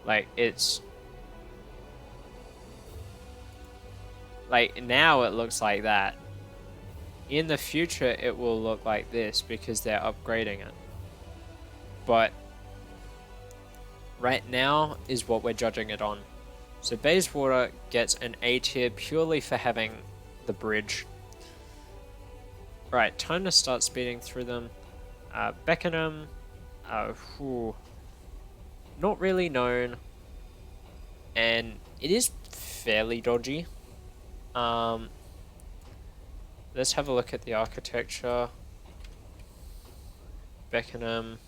Like, it's like now it looks like that. In the future it will look like this because they're upgrading it. But right now is what we're judging it on. So Bayswater gets an A tier purely for having the bridge. Right, time to start speeding through them. Beckenham, not really known, and it is fairly dodgy. Let's have a look at the architecture. Beckenham.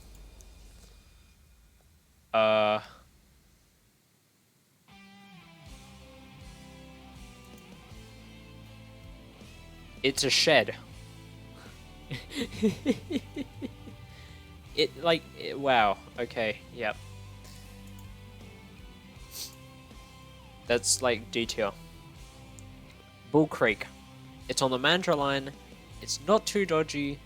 It's a shed. Wow, okay, yep. That's like detail. Bull Creek. It's on the Mandurah line. It's not too dodgy.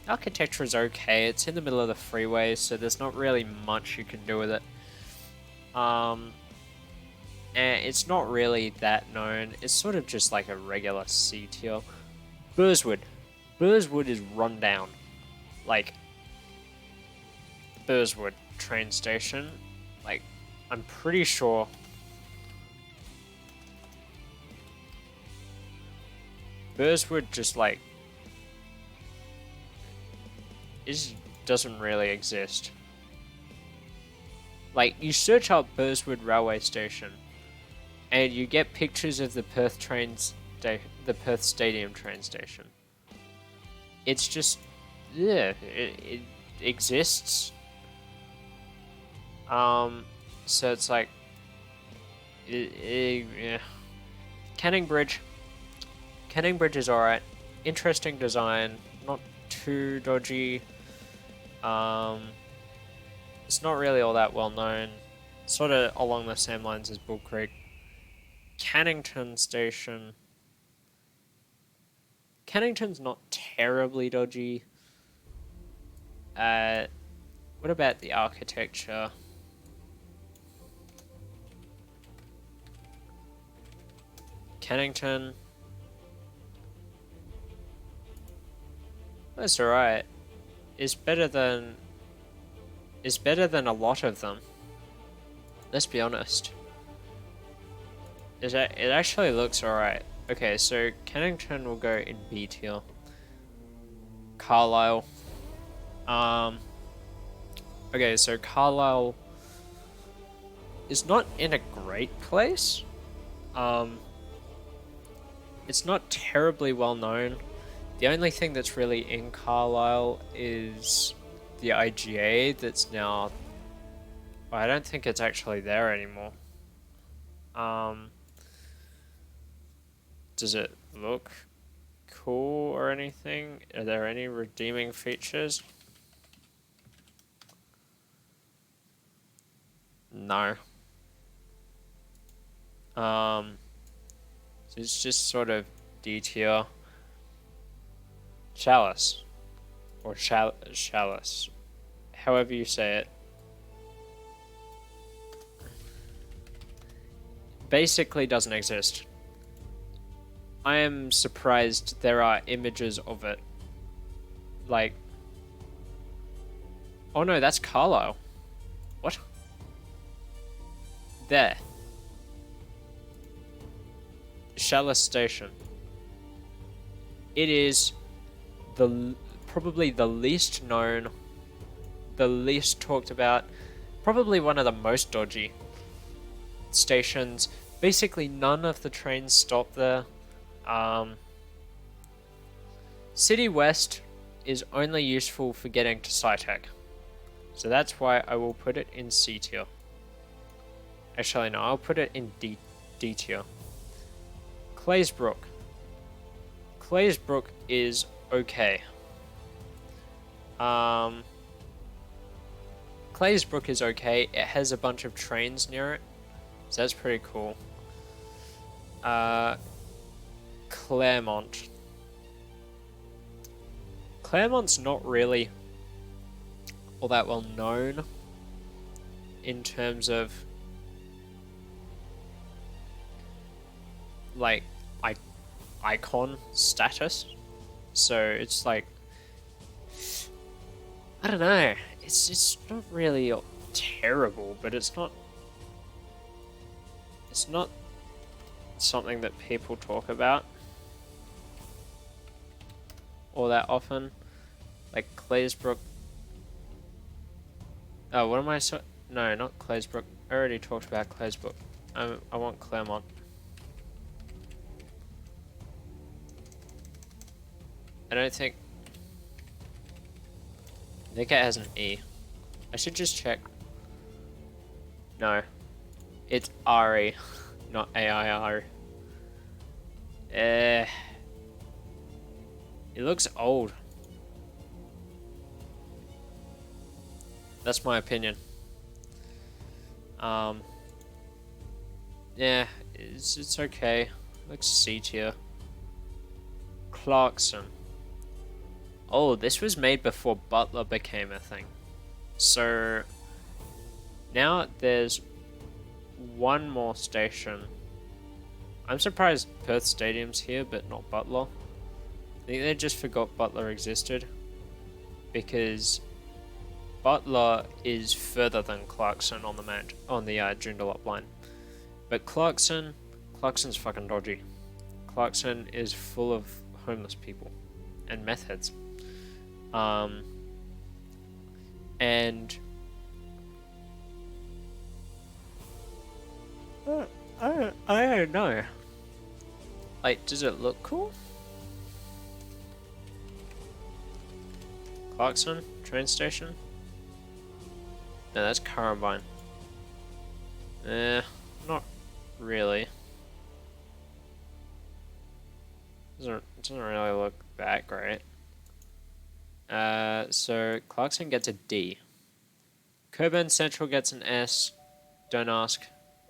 Architecture is okay. It's in the middle of the freeway, so there's not really much you can do with it. And it's not really that known. It's sort of just like a regular C tier. Burswood. Burswood is run down. Like, Burswood train station. Like, I'm pretty sure Burswood just like doesn't really exist. Like, you search up Burswood railway station and you get pictures of the Perth the Perth Stadium train station. It's just, yeah, it exists. So it's like, yeah. Canning Bridge. Canning Bridge is alright. Interesting design, not too dodgy. It's not really all that well known. Sort of along the same lines as Bull Creek. Cannington Station. Cannington's not terribly dodgy. What about the architecture? Cannington. That's alright. It's better than a lot of them. Let's be honest. It actually looks alright. Okay, so Cannington will go in B tier. Carlisle. Okay, so Carlisle is not in a great place. It's not terribly well known. The only thing that's really in Carlisle is the IGA that's now I don't think it's actually there anymore. Does it look cool or anything? Are there any redeeming features? No. So it's just sort of D tier. Chalice. Or chalice. However you say it. Basically doesn't exist. I am surprised there are images of it. Like... Oh no, that's Carlisle. What? There. Chalice Station. It is probably the least known, the least talked about, probably one of the most dodgy stations. Basically, none of the trains stop there. City West is only useful for getting to SciTech. So that's why I will put it in C tier. Actually, no, I'll put it in D tier. Claysbrook. Claysbrook is okay. Claysbrook is okay. It has a bunch of trains near it, so that's pretty cool. Claremont. Claremont's not really all that well known in terms of like icon status, so it's like, I don't know, it's not really terrible, but it's not something that people talk about all that often. Like Claysbrook. Oh, what am I so? No, not Claysbrook. I already talked about Claysbrook. I want Claremont. I think it has an E. I should just check. No. It's RE, not AIR. It looks old. That's my opinion. Yeah, it's okay. Looks C tier. Clarkson. Oh, this was made before Butler became a thing. So now there's one more station. I'm surprised Perth Stadium's here, but not Butler. I think they just forgot Butler existed, because Butler is further than Clarkson on the Joondalup line. But Clarkson's fucking dodgy. Clarkson is full of homeless people and meth heads. And I don't know. Like, does it look cool? Clarkson train station? No, that's Carambine. Not really. Doesn't really look that great. So Clarkson gets a D. Coburn Central gets an S. Don't ask.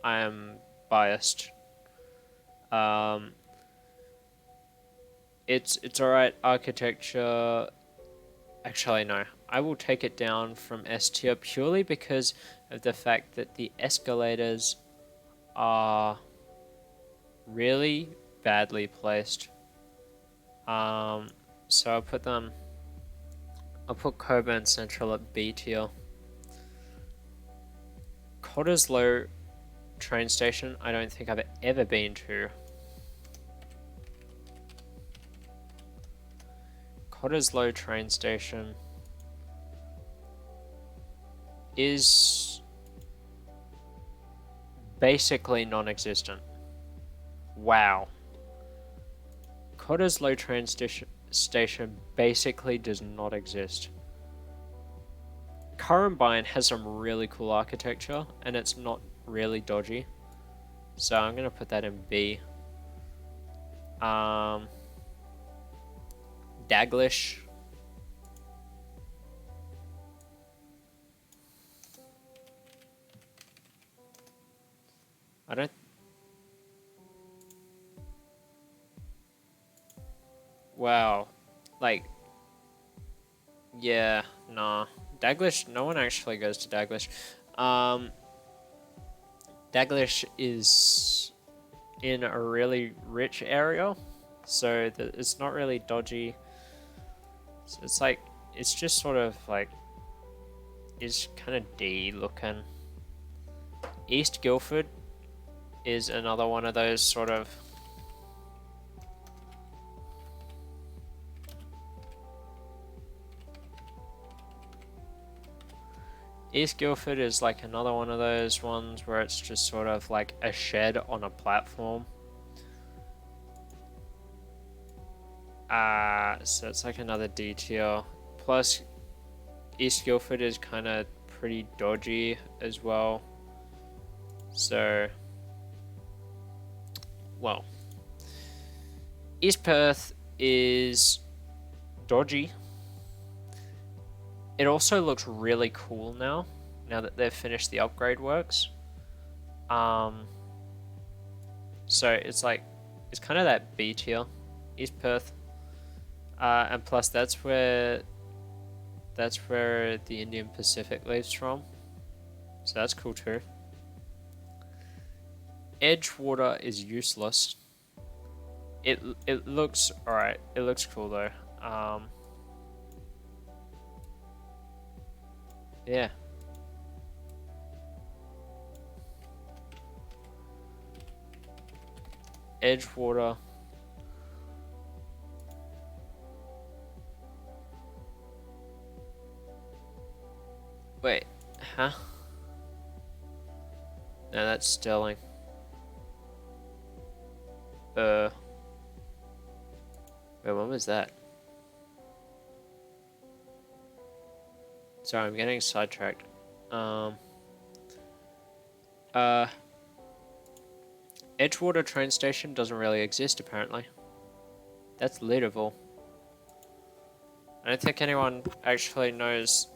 I am biased. It's alright architecture. Actually, no. I will take it down from S tier purely because of the fact that the escalators are really badly placed. So I'll put Coburn Central at B tier. Cottesloe train station, I don't think I've ever been to. Cottesloe train station is basically non-existent. Wow. Cottesloe train station basically does not exist. Currumbine has some really cool architecture, and it's not really dodgy. So I'm going to put that in B. Daglish. I don't... Wow. Like... Yeah, nah. Daglish, no one actually goes to Daglish. Daglish is in a really rich area, so it's not really dodgy. So it's like, it's just sort of like, it's kind of D looking. East Guildford is another one of those sort of... East Guildford is like another one of those ones where it's just sort of like a shed on a platform. So it's like another D tier. Plus, East Guildford is kind of pretty dodgy as well. So, well, East Perth is dodgy. It also looks really cool now that they've finished the upgrade works. So it's like, it's kind of that B tier, East Perth. And plus that's where the Indian Pacific leaves from. So that's cool too. Edgewater is useless. It looks alright. It looks cool though. Yeah. Edgewater. Wait, huh? No, that's Sterling. Wait, when was that? Sorry, I'm getting sidetracked. Edgewater train station doesn't really exist apparently. That's Leaderville. I don't think anyone actually knows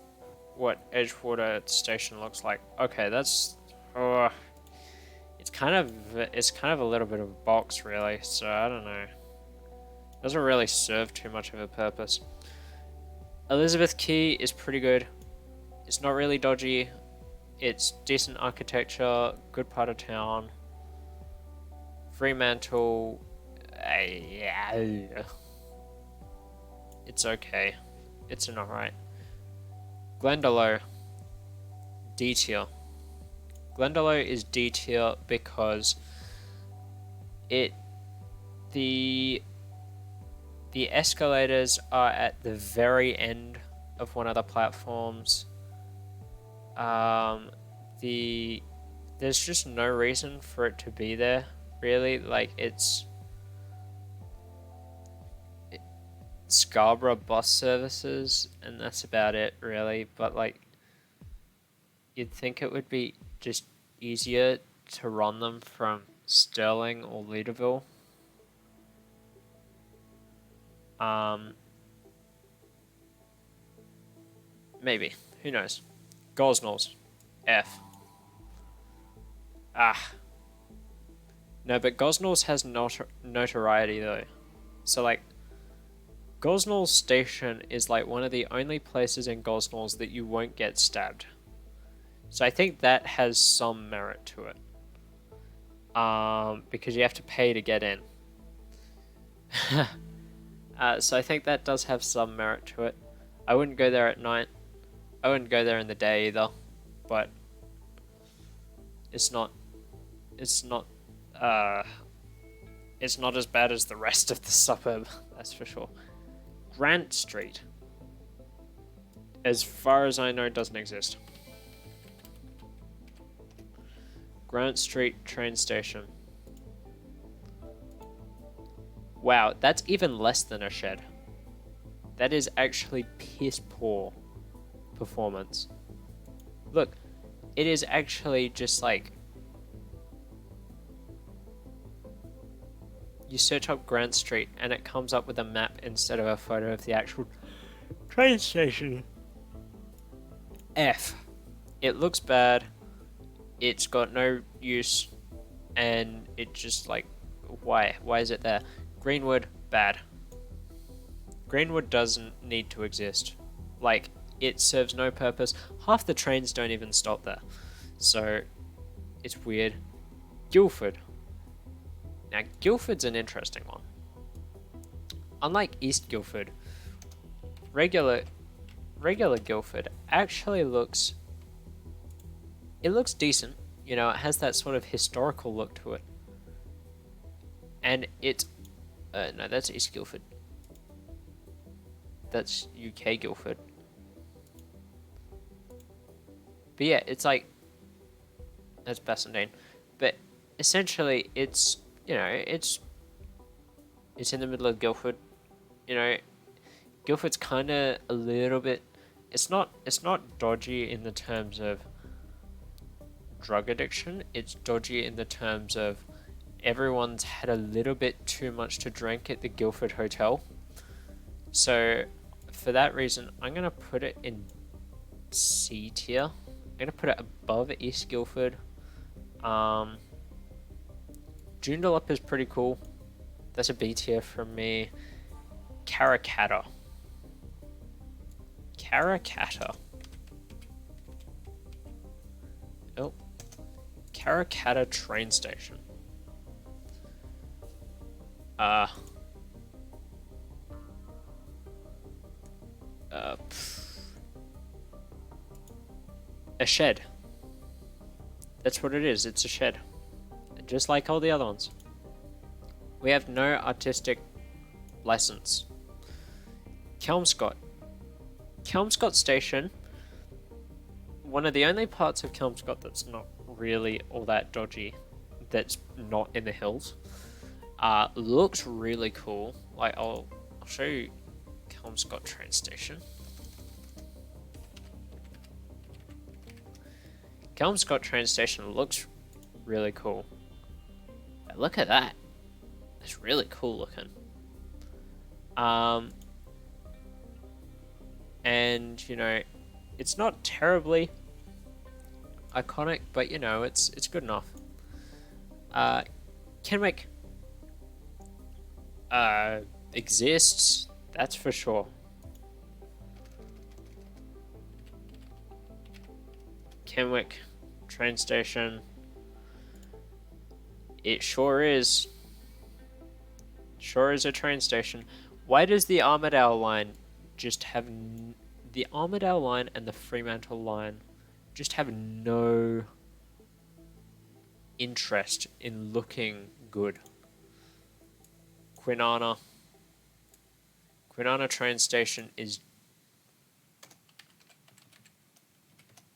what Edgewater station looks like. Okay, that's it's kind of a little bit of a box really, so I don't know. Doesn't really serve too much of a purpose. Elizabeth Quay is pretty good. It's not really dodgy. It's decent architecture, good part of town. Fremantle, yeah, it's okay. It's an alright. Glendalough, D tier. Glendalough is D tier because the escalators are at the very end of one of the platforms. There's just no reason for it to be there, really. Like, it's Scarborough bus services, and that's about it, really. But like, you'd think it would be just easier to run them from Stirling or Leaderville. Maybe. Who knows? Gosnells. F. No, but Gosnells has notoriety though. So like, Gosnells Station is like one of the only places in Gosnells that you won't get stabbed. So I think that has some merit to it. Because you have to pay to get in. So I think that does have some merit to it. I wouldn't go there at night. I wouldn't go there in the day either. But it's not as bad as the rest of the suburb, that's for sure. Grant Street, as far as I know, doesn't exist. Grant Street train station. Wow, that's even less than a shed. That is actually piss poor performance. Look, it is actually just like, you search up Grant Street and it comes up with a map instead of a photo of the actual train station. F. It looks bad. It's got no use, and it just like, why? Why is it there? Greenwood, bad. Greenwood doesn't need to exist. Like, it serves no purpose. Half the trains don't even stop there. So, it's weird. Guildford. Now, Guildford's an interesting one. Unlike East Guildford, regular Guildford actually looks, it looks decent. You know, it has that sort of historical look to it. And it's, no, that's East Guildford. That's UK Guildford. But yeah, it's like, that's Bassendean. But essentially, it's, you know, it's in the middle of Guildford. You know, Guildford's kind of a little bit, it's not dodgy in the terms of drug addiction. It's dodgy in the terms of everyone's had a little bit too much to drink at the Guildford Hotel. So for that reason, I'm going to put it in C tier. I'm going to put it above East Guildford. Joondalup is pretty cool. That's a B tier from me. Karrakatta. Oh. Karrakatta train station. A shed. That's what it is. It's a shed. Just like all the other ones. We have no artistic license. Kelmscott Station. One of the only parts of Kelmscott that's not really all that dodgy, that's not in the hills, looks really cool. Like, I'll show you Kelmscott train station. Kelmscott train station looks really cool. But look at that. It's really cool looking. And, you know, it's not terribly iconic, but, you know, it's good enough. Kenwick exists, that's for sure. Kenwick train station. It sure is. Sure is a train station. Why does the Armadale line just have... the Armadale line and the Fremantle line just have no interest in looking good? Kwinana train station is...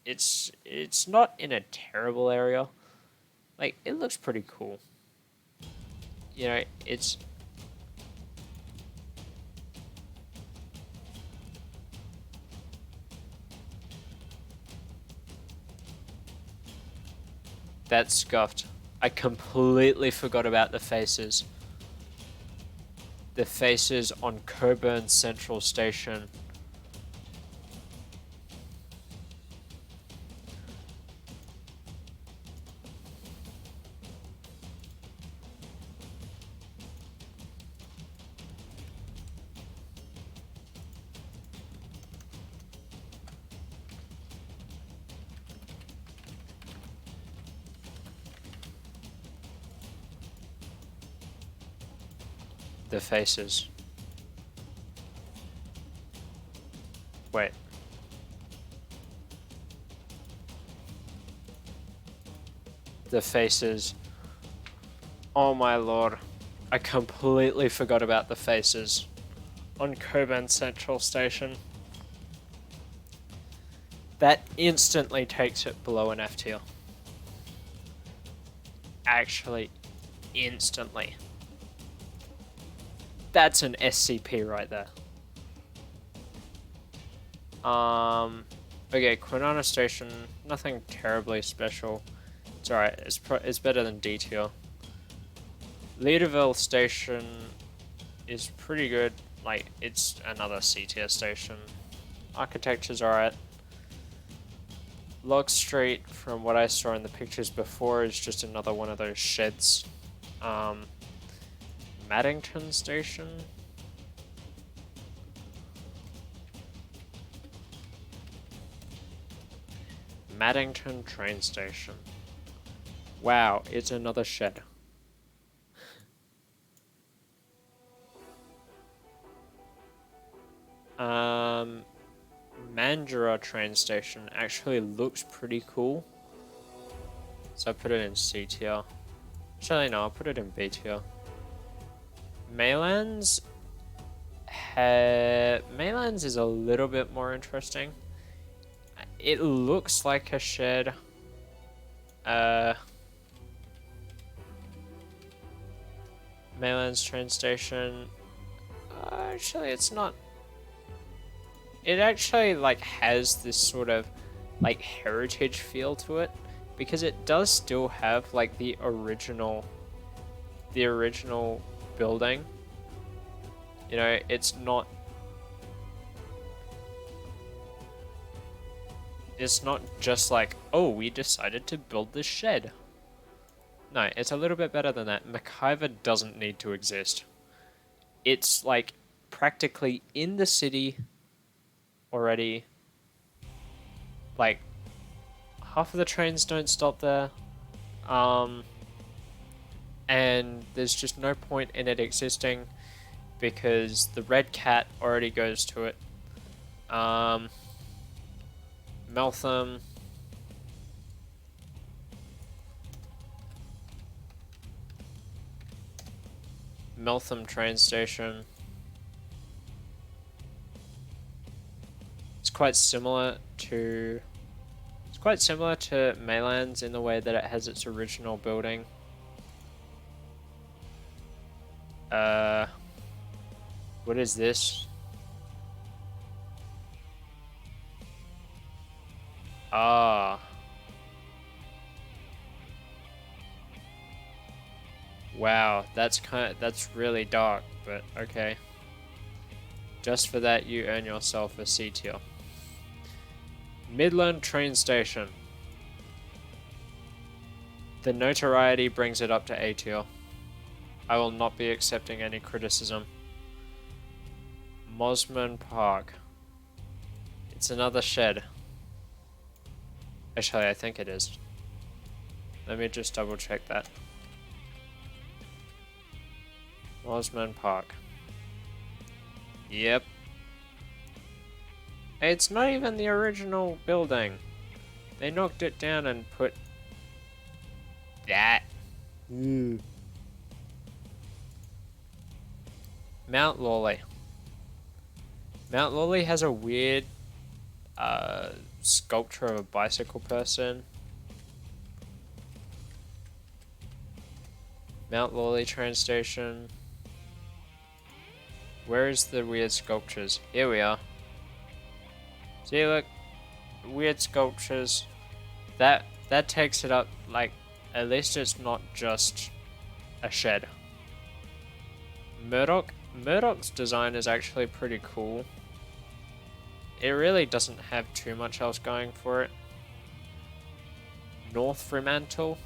It's not in a terrible area. Like, it looks pretty cool. You know, it's... That's Scuffed. I completely forgot about the faces. The faces on Coburn Central Station. The faces. Wait. The faces. Oh my lord. I completely forgot about the faces on Coburn Central Station. That instantly takes it below an F tier. Actually, instantly. That's an SCP right there. Okay, Kwinana Station, nothing terribly special. It's alright, it's better than D tier. Leaderville Station is pretty good, like, it's another C tier station. Architecture's alright. Log Street, from what I saw in the pictures before, is just another one of those sheds. Maddington Station? Maddington train station. Wow, it's another shed. Mandurah train station actually looks pretty cool. So I put it in C tier. Actually, no, I'll put it in B tier. Maylands is a little bit more interesting. It looks like a shed. Maylands train station. Actually, it's not. It actually like has this sort of like heritage feel to it, because it does still have like the original building. You know, it's not just like, oh, we decided to build this shed. No, it's a little bit better than that. McIver doesn't need to exist. It's like practically in the city already. Like, half of the trains don't stop there. And there's just no point in it existing because the Red Cat already goes to it. Meltham. Meltham train station. It's quite similar to Maylands in the way that it has its original building. What is this? Ah. Wow, that's really dark, but okay. Just for that, you earn yourself a C tier. Midland train station. The notoriety brings it up to A tier. I will not be accepting any criticism. Mosman Park. It's another shed. Actually, I think it is. Let me just double check that. Mosman Park. Yep. It's not even the original building. They knocked it down and put that. Mount Lawley. Mount Lawley has a weird sculpture of a bicycle person. Mount Lawley train station. Where is the weird sculptures? Here we are. See, look, weird sculptures. That takes it up. Like, at least it's not just a shed. Murdoch's design is actually pretty cool. It really doesn't have too much else going for it. North Fremantle.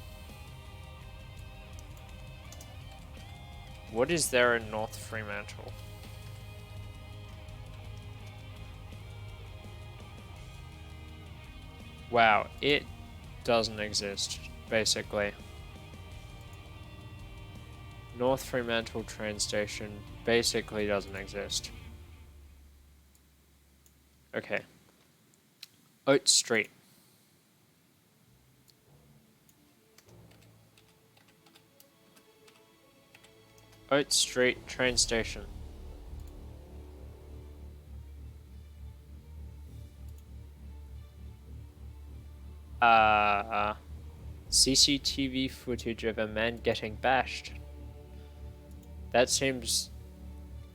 What is there in North Fremantle? Wow, it doesn't exist, basically. North Fremantle train station basically doesn't exist. Okay. Oat Street. Oat Street train station. CCTV footage of a man getting bashed. That seems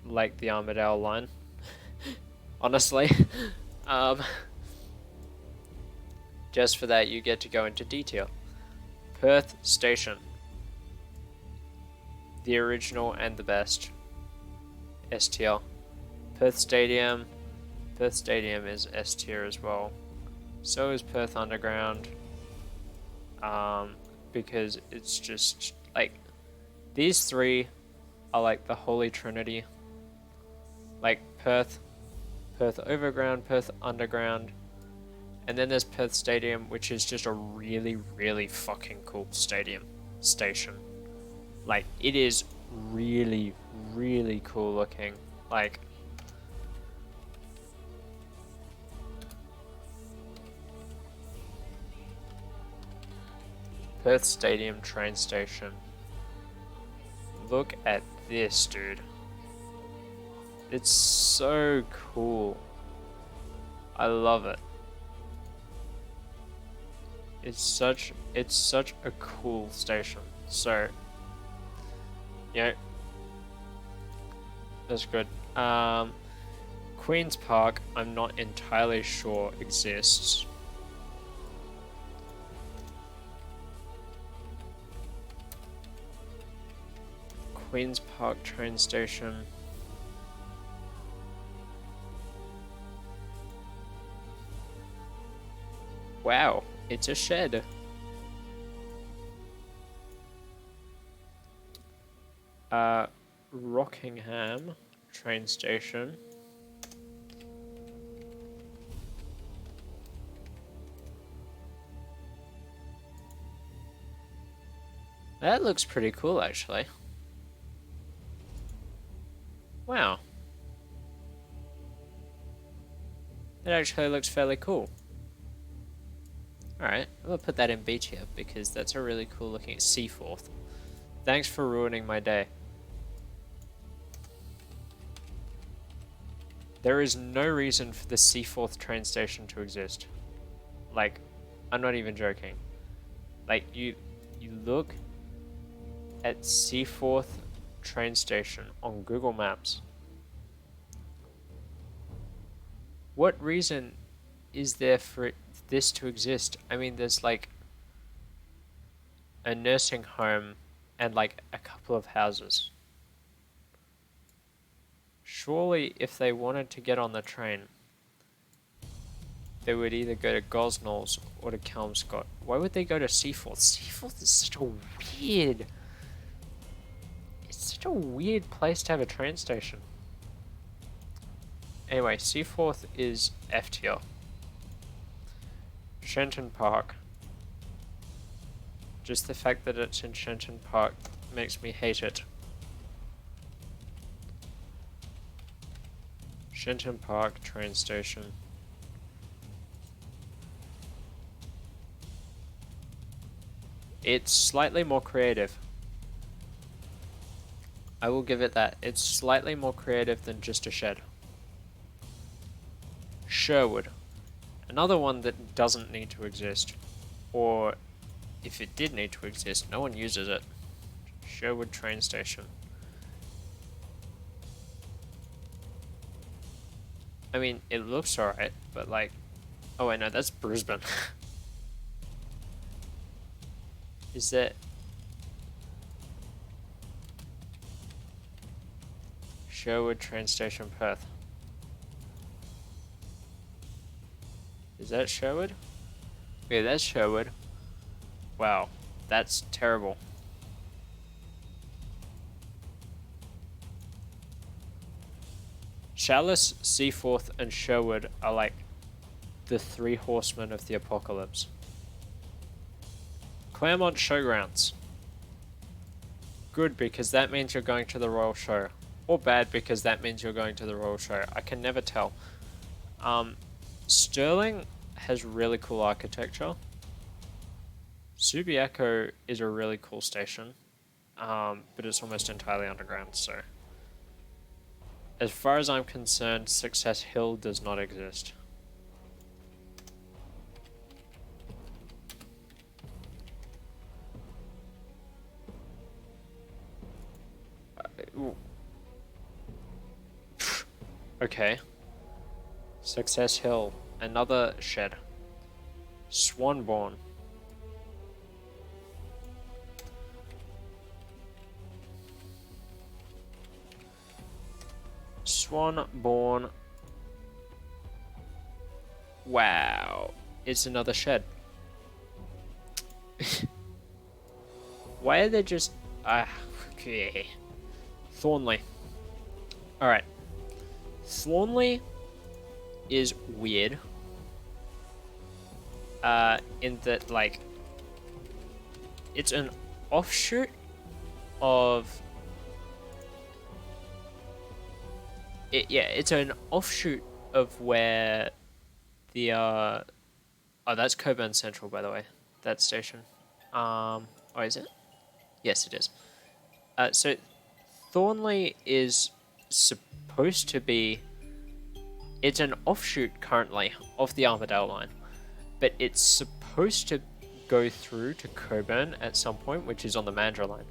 like the Armadale line. Honestly. Just for that, you get to go into detail. Perth Station. The original and the best. S tier. Perth Stadium. Perth Stadium is S tier as well. So is Perth Underground. Because it's just like these three are like the holy trinity. Like Perth Overground, Perth Underground, and then there's Perth Stadium, which is just a really, really fucking cool station. Like it is really, really cool looking. Like Perth Stadium train station. Look at this, dude. It's so cool. I love it. It's such a cool station. So, yeah, that's good. Queen's Park, I'm not entirely sure exists. Queen's Park train station. Wow, it's a shed. Rockingham train station. That looks pretty cool, actually. Wow. That actually looks fairly cool. Alright, I'm gonna put that in B tier because that's a really cool looking Seaforth. Thanks for ruining my day. There is no reason for the Seaforth train station to exist. Like, I'm not even joking. Like, you look at Seaforth train station on Google Maps. What reason is there for this to exist? I mean, there's like a nursing home and like a couple of houses. Surely, if they wanted to get on the train, they would either go to Gosnells or to Kelmscott. Why would they go to Seaforth? Seaforth is such a weird... It's such a weird place to have a train station. Anyway, Seaforth is F tier. Shenton Park. Just the fact that it's in Shenton Park makes me hate it. Shenton Park train station. It's slightly more creative. I will give it that. It's slightly more creative than just a shed. Sherwood. Another one that doesn't need to exist. Or if it did need to exist, no one uses it. Sherwood train station. I mean, it looks alright, but like... Oh wait, no, that's Brisbane. Is that... Sherwood train station, Perth. Is that Sherwood? Yeah, that's Sherwood. Wow, that's terrible. Chalice, Seaforth, and Sherwood are like the three horsemen of the apocalypse. Claremont Showgrounds. Good, because that means you're going to the Royal Show. Or bad, because that means you're going to the Royal Show. I can never tell. Stirling has really cool architecture. Subiaco is a really cool station. But it's almost entirely underground, so... As far as I'm concerned, Success Hill does not exist. Okay. Success Hill, another shed. Swanborn. Swanborn. Wow. It's another shed. Why are they just... okay. Thornley. Alright. Thornley is weird. In that, like... it's an offshoot of... it's an offshoot of where the... oh, that's Coburn Central, by the way. That station. Oh, is it? Yes, it is. So Thornley is supposed to be... it's an offshoot currently of the Armadale line, but it's supposed to go through to Coburn at some point, which is on the Mandurah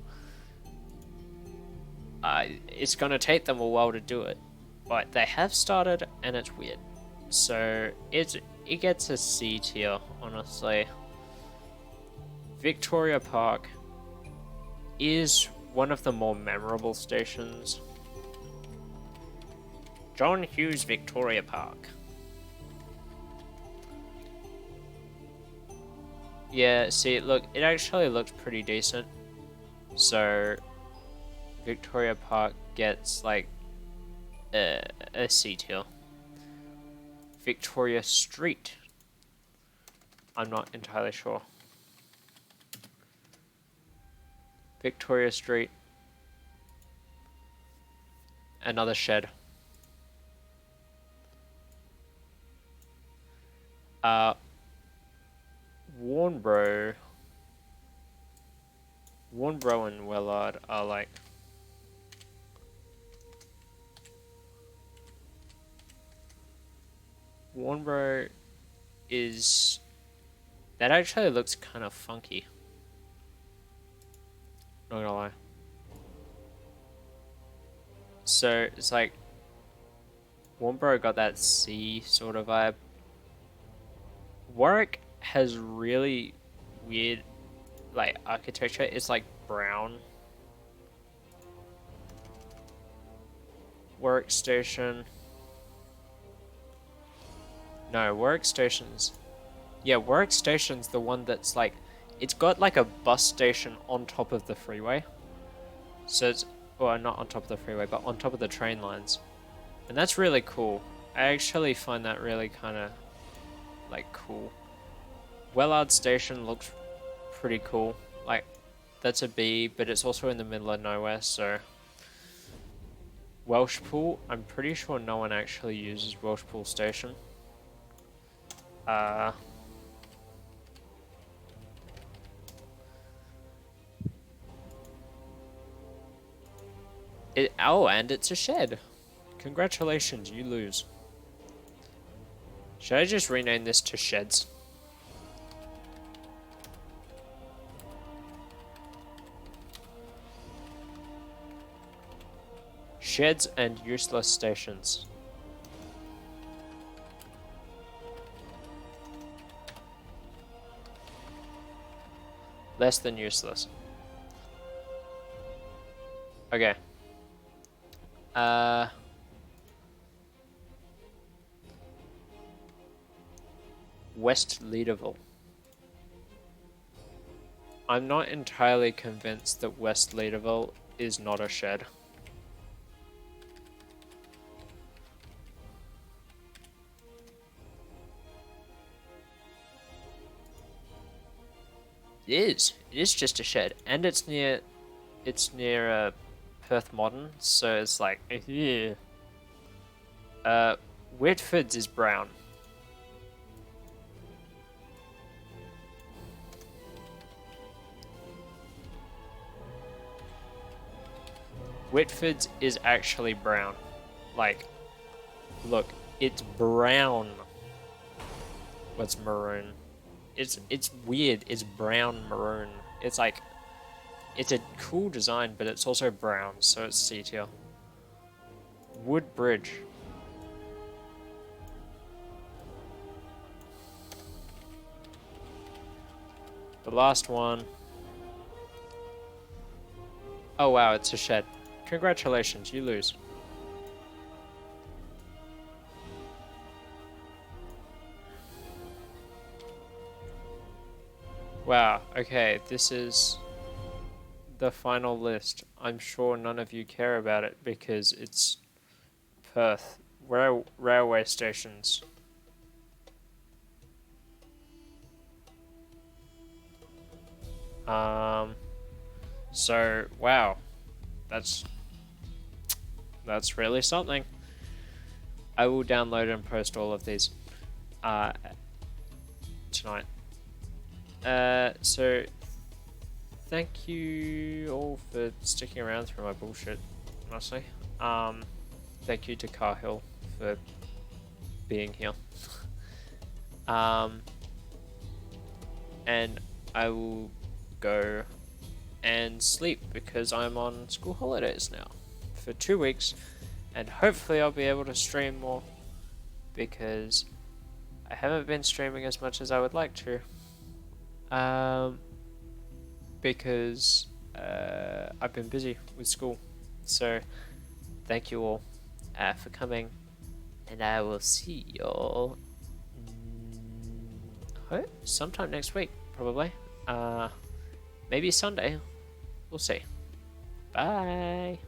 line. It's going to take them a while to do it, but they have started, and it's weird. So it gets a C tier, honestly. Victoria Park is one of the more memorable stations. John Hughes Victoria Park. Yeah, see, look, it actually looks pretty decent. So, Victoria Park gets, like, a C tier. Victoria Street. I'm not entirely sure. Victoria Street. Another shed. Warnbro and Wellard are like... Warnbro is... that actually looks kind of funky. Not gonna lie. So, it's like... Warnbro got that C sort of vibe. Warwick has really weird, like, architecture. It's like brown. Warwick Station. No, Warwick Station's... yeah, Warwick Station's the one that's like... it's got like a bus station on top of the freeway. So it's... well, not on top of the freeway, but on top of the train lines. And that's really cool. I actually find that really kind of, like, cool. Wellard Station looks pretty cool. Like, that's a B, but it's also in the middle of nowhere, so... Welshpool, I'm pretty sure no one actually uses Welshpool Station. Oh, and it's a shed. Congratulations, you lose. Should I just rename this to Sheds? Sheds and useless stations. Less than useless. Okay. West Leaderville. I'm not entirely convinced that West Leaderville is not a shed. It is. It is just a shed, and it's near Perth Modern, so it's like, yeah. Whitford's is brown. Whitford's is actually brown. Like, look, it's brown. What's maroon? It's weird. It's brown maroon. It's like, it's a cool design, but it's also brown, so it's C tier. Wood Bridge. The last one. Oh wow, it's a shed. Congratulations, you lose. Wow, okay, this is the final list. I'm sure none of you care about it because it's Perth. Railway stations. Um, so, wow, that's really something. I will download and post all of these tonight. So thank you all for sticking around through my bullshit, honestly. Thank you to Carhill for being here. And I will go and sleep because I'm on school holidays now for 2 weeks, and hopefully I'll be able to stream more because I haven't been streaming as much as I would like to. Because I've been busy with school. So thank you all for coming, and I will see y'all sometime next week, probably. Maybe Sunday. We'll see. Bye.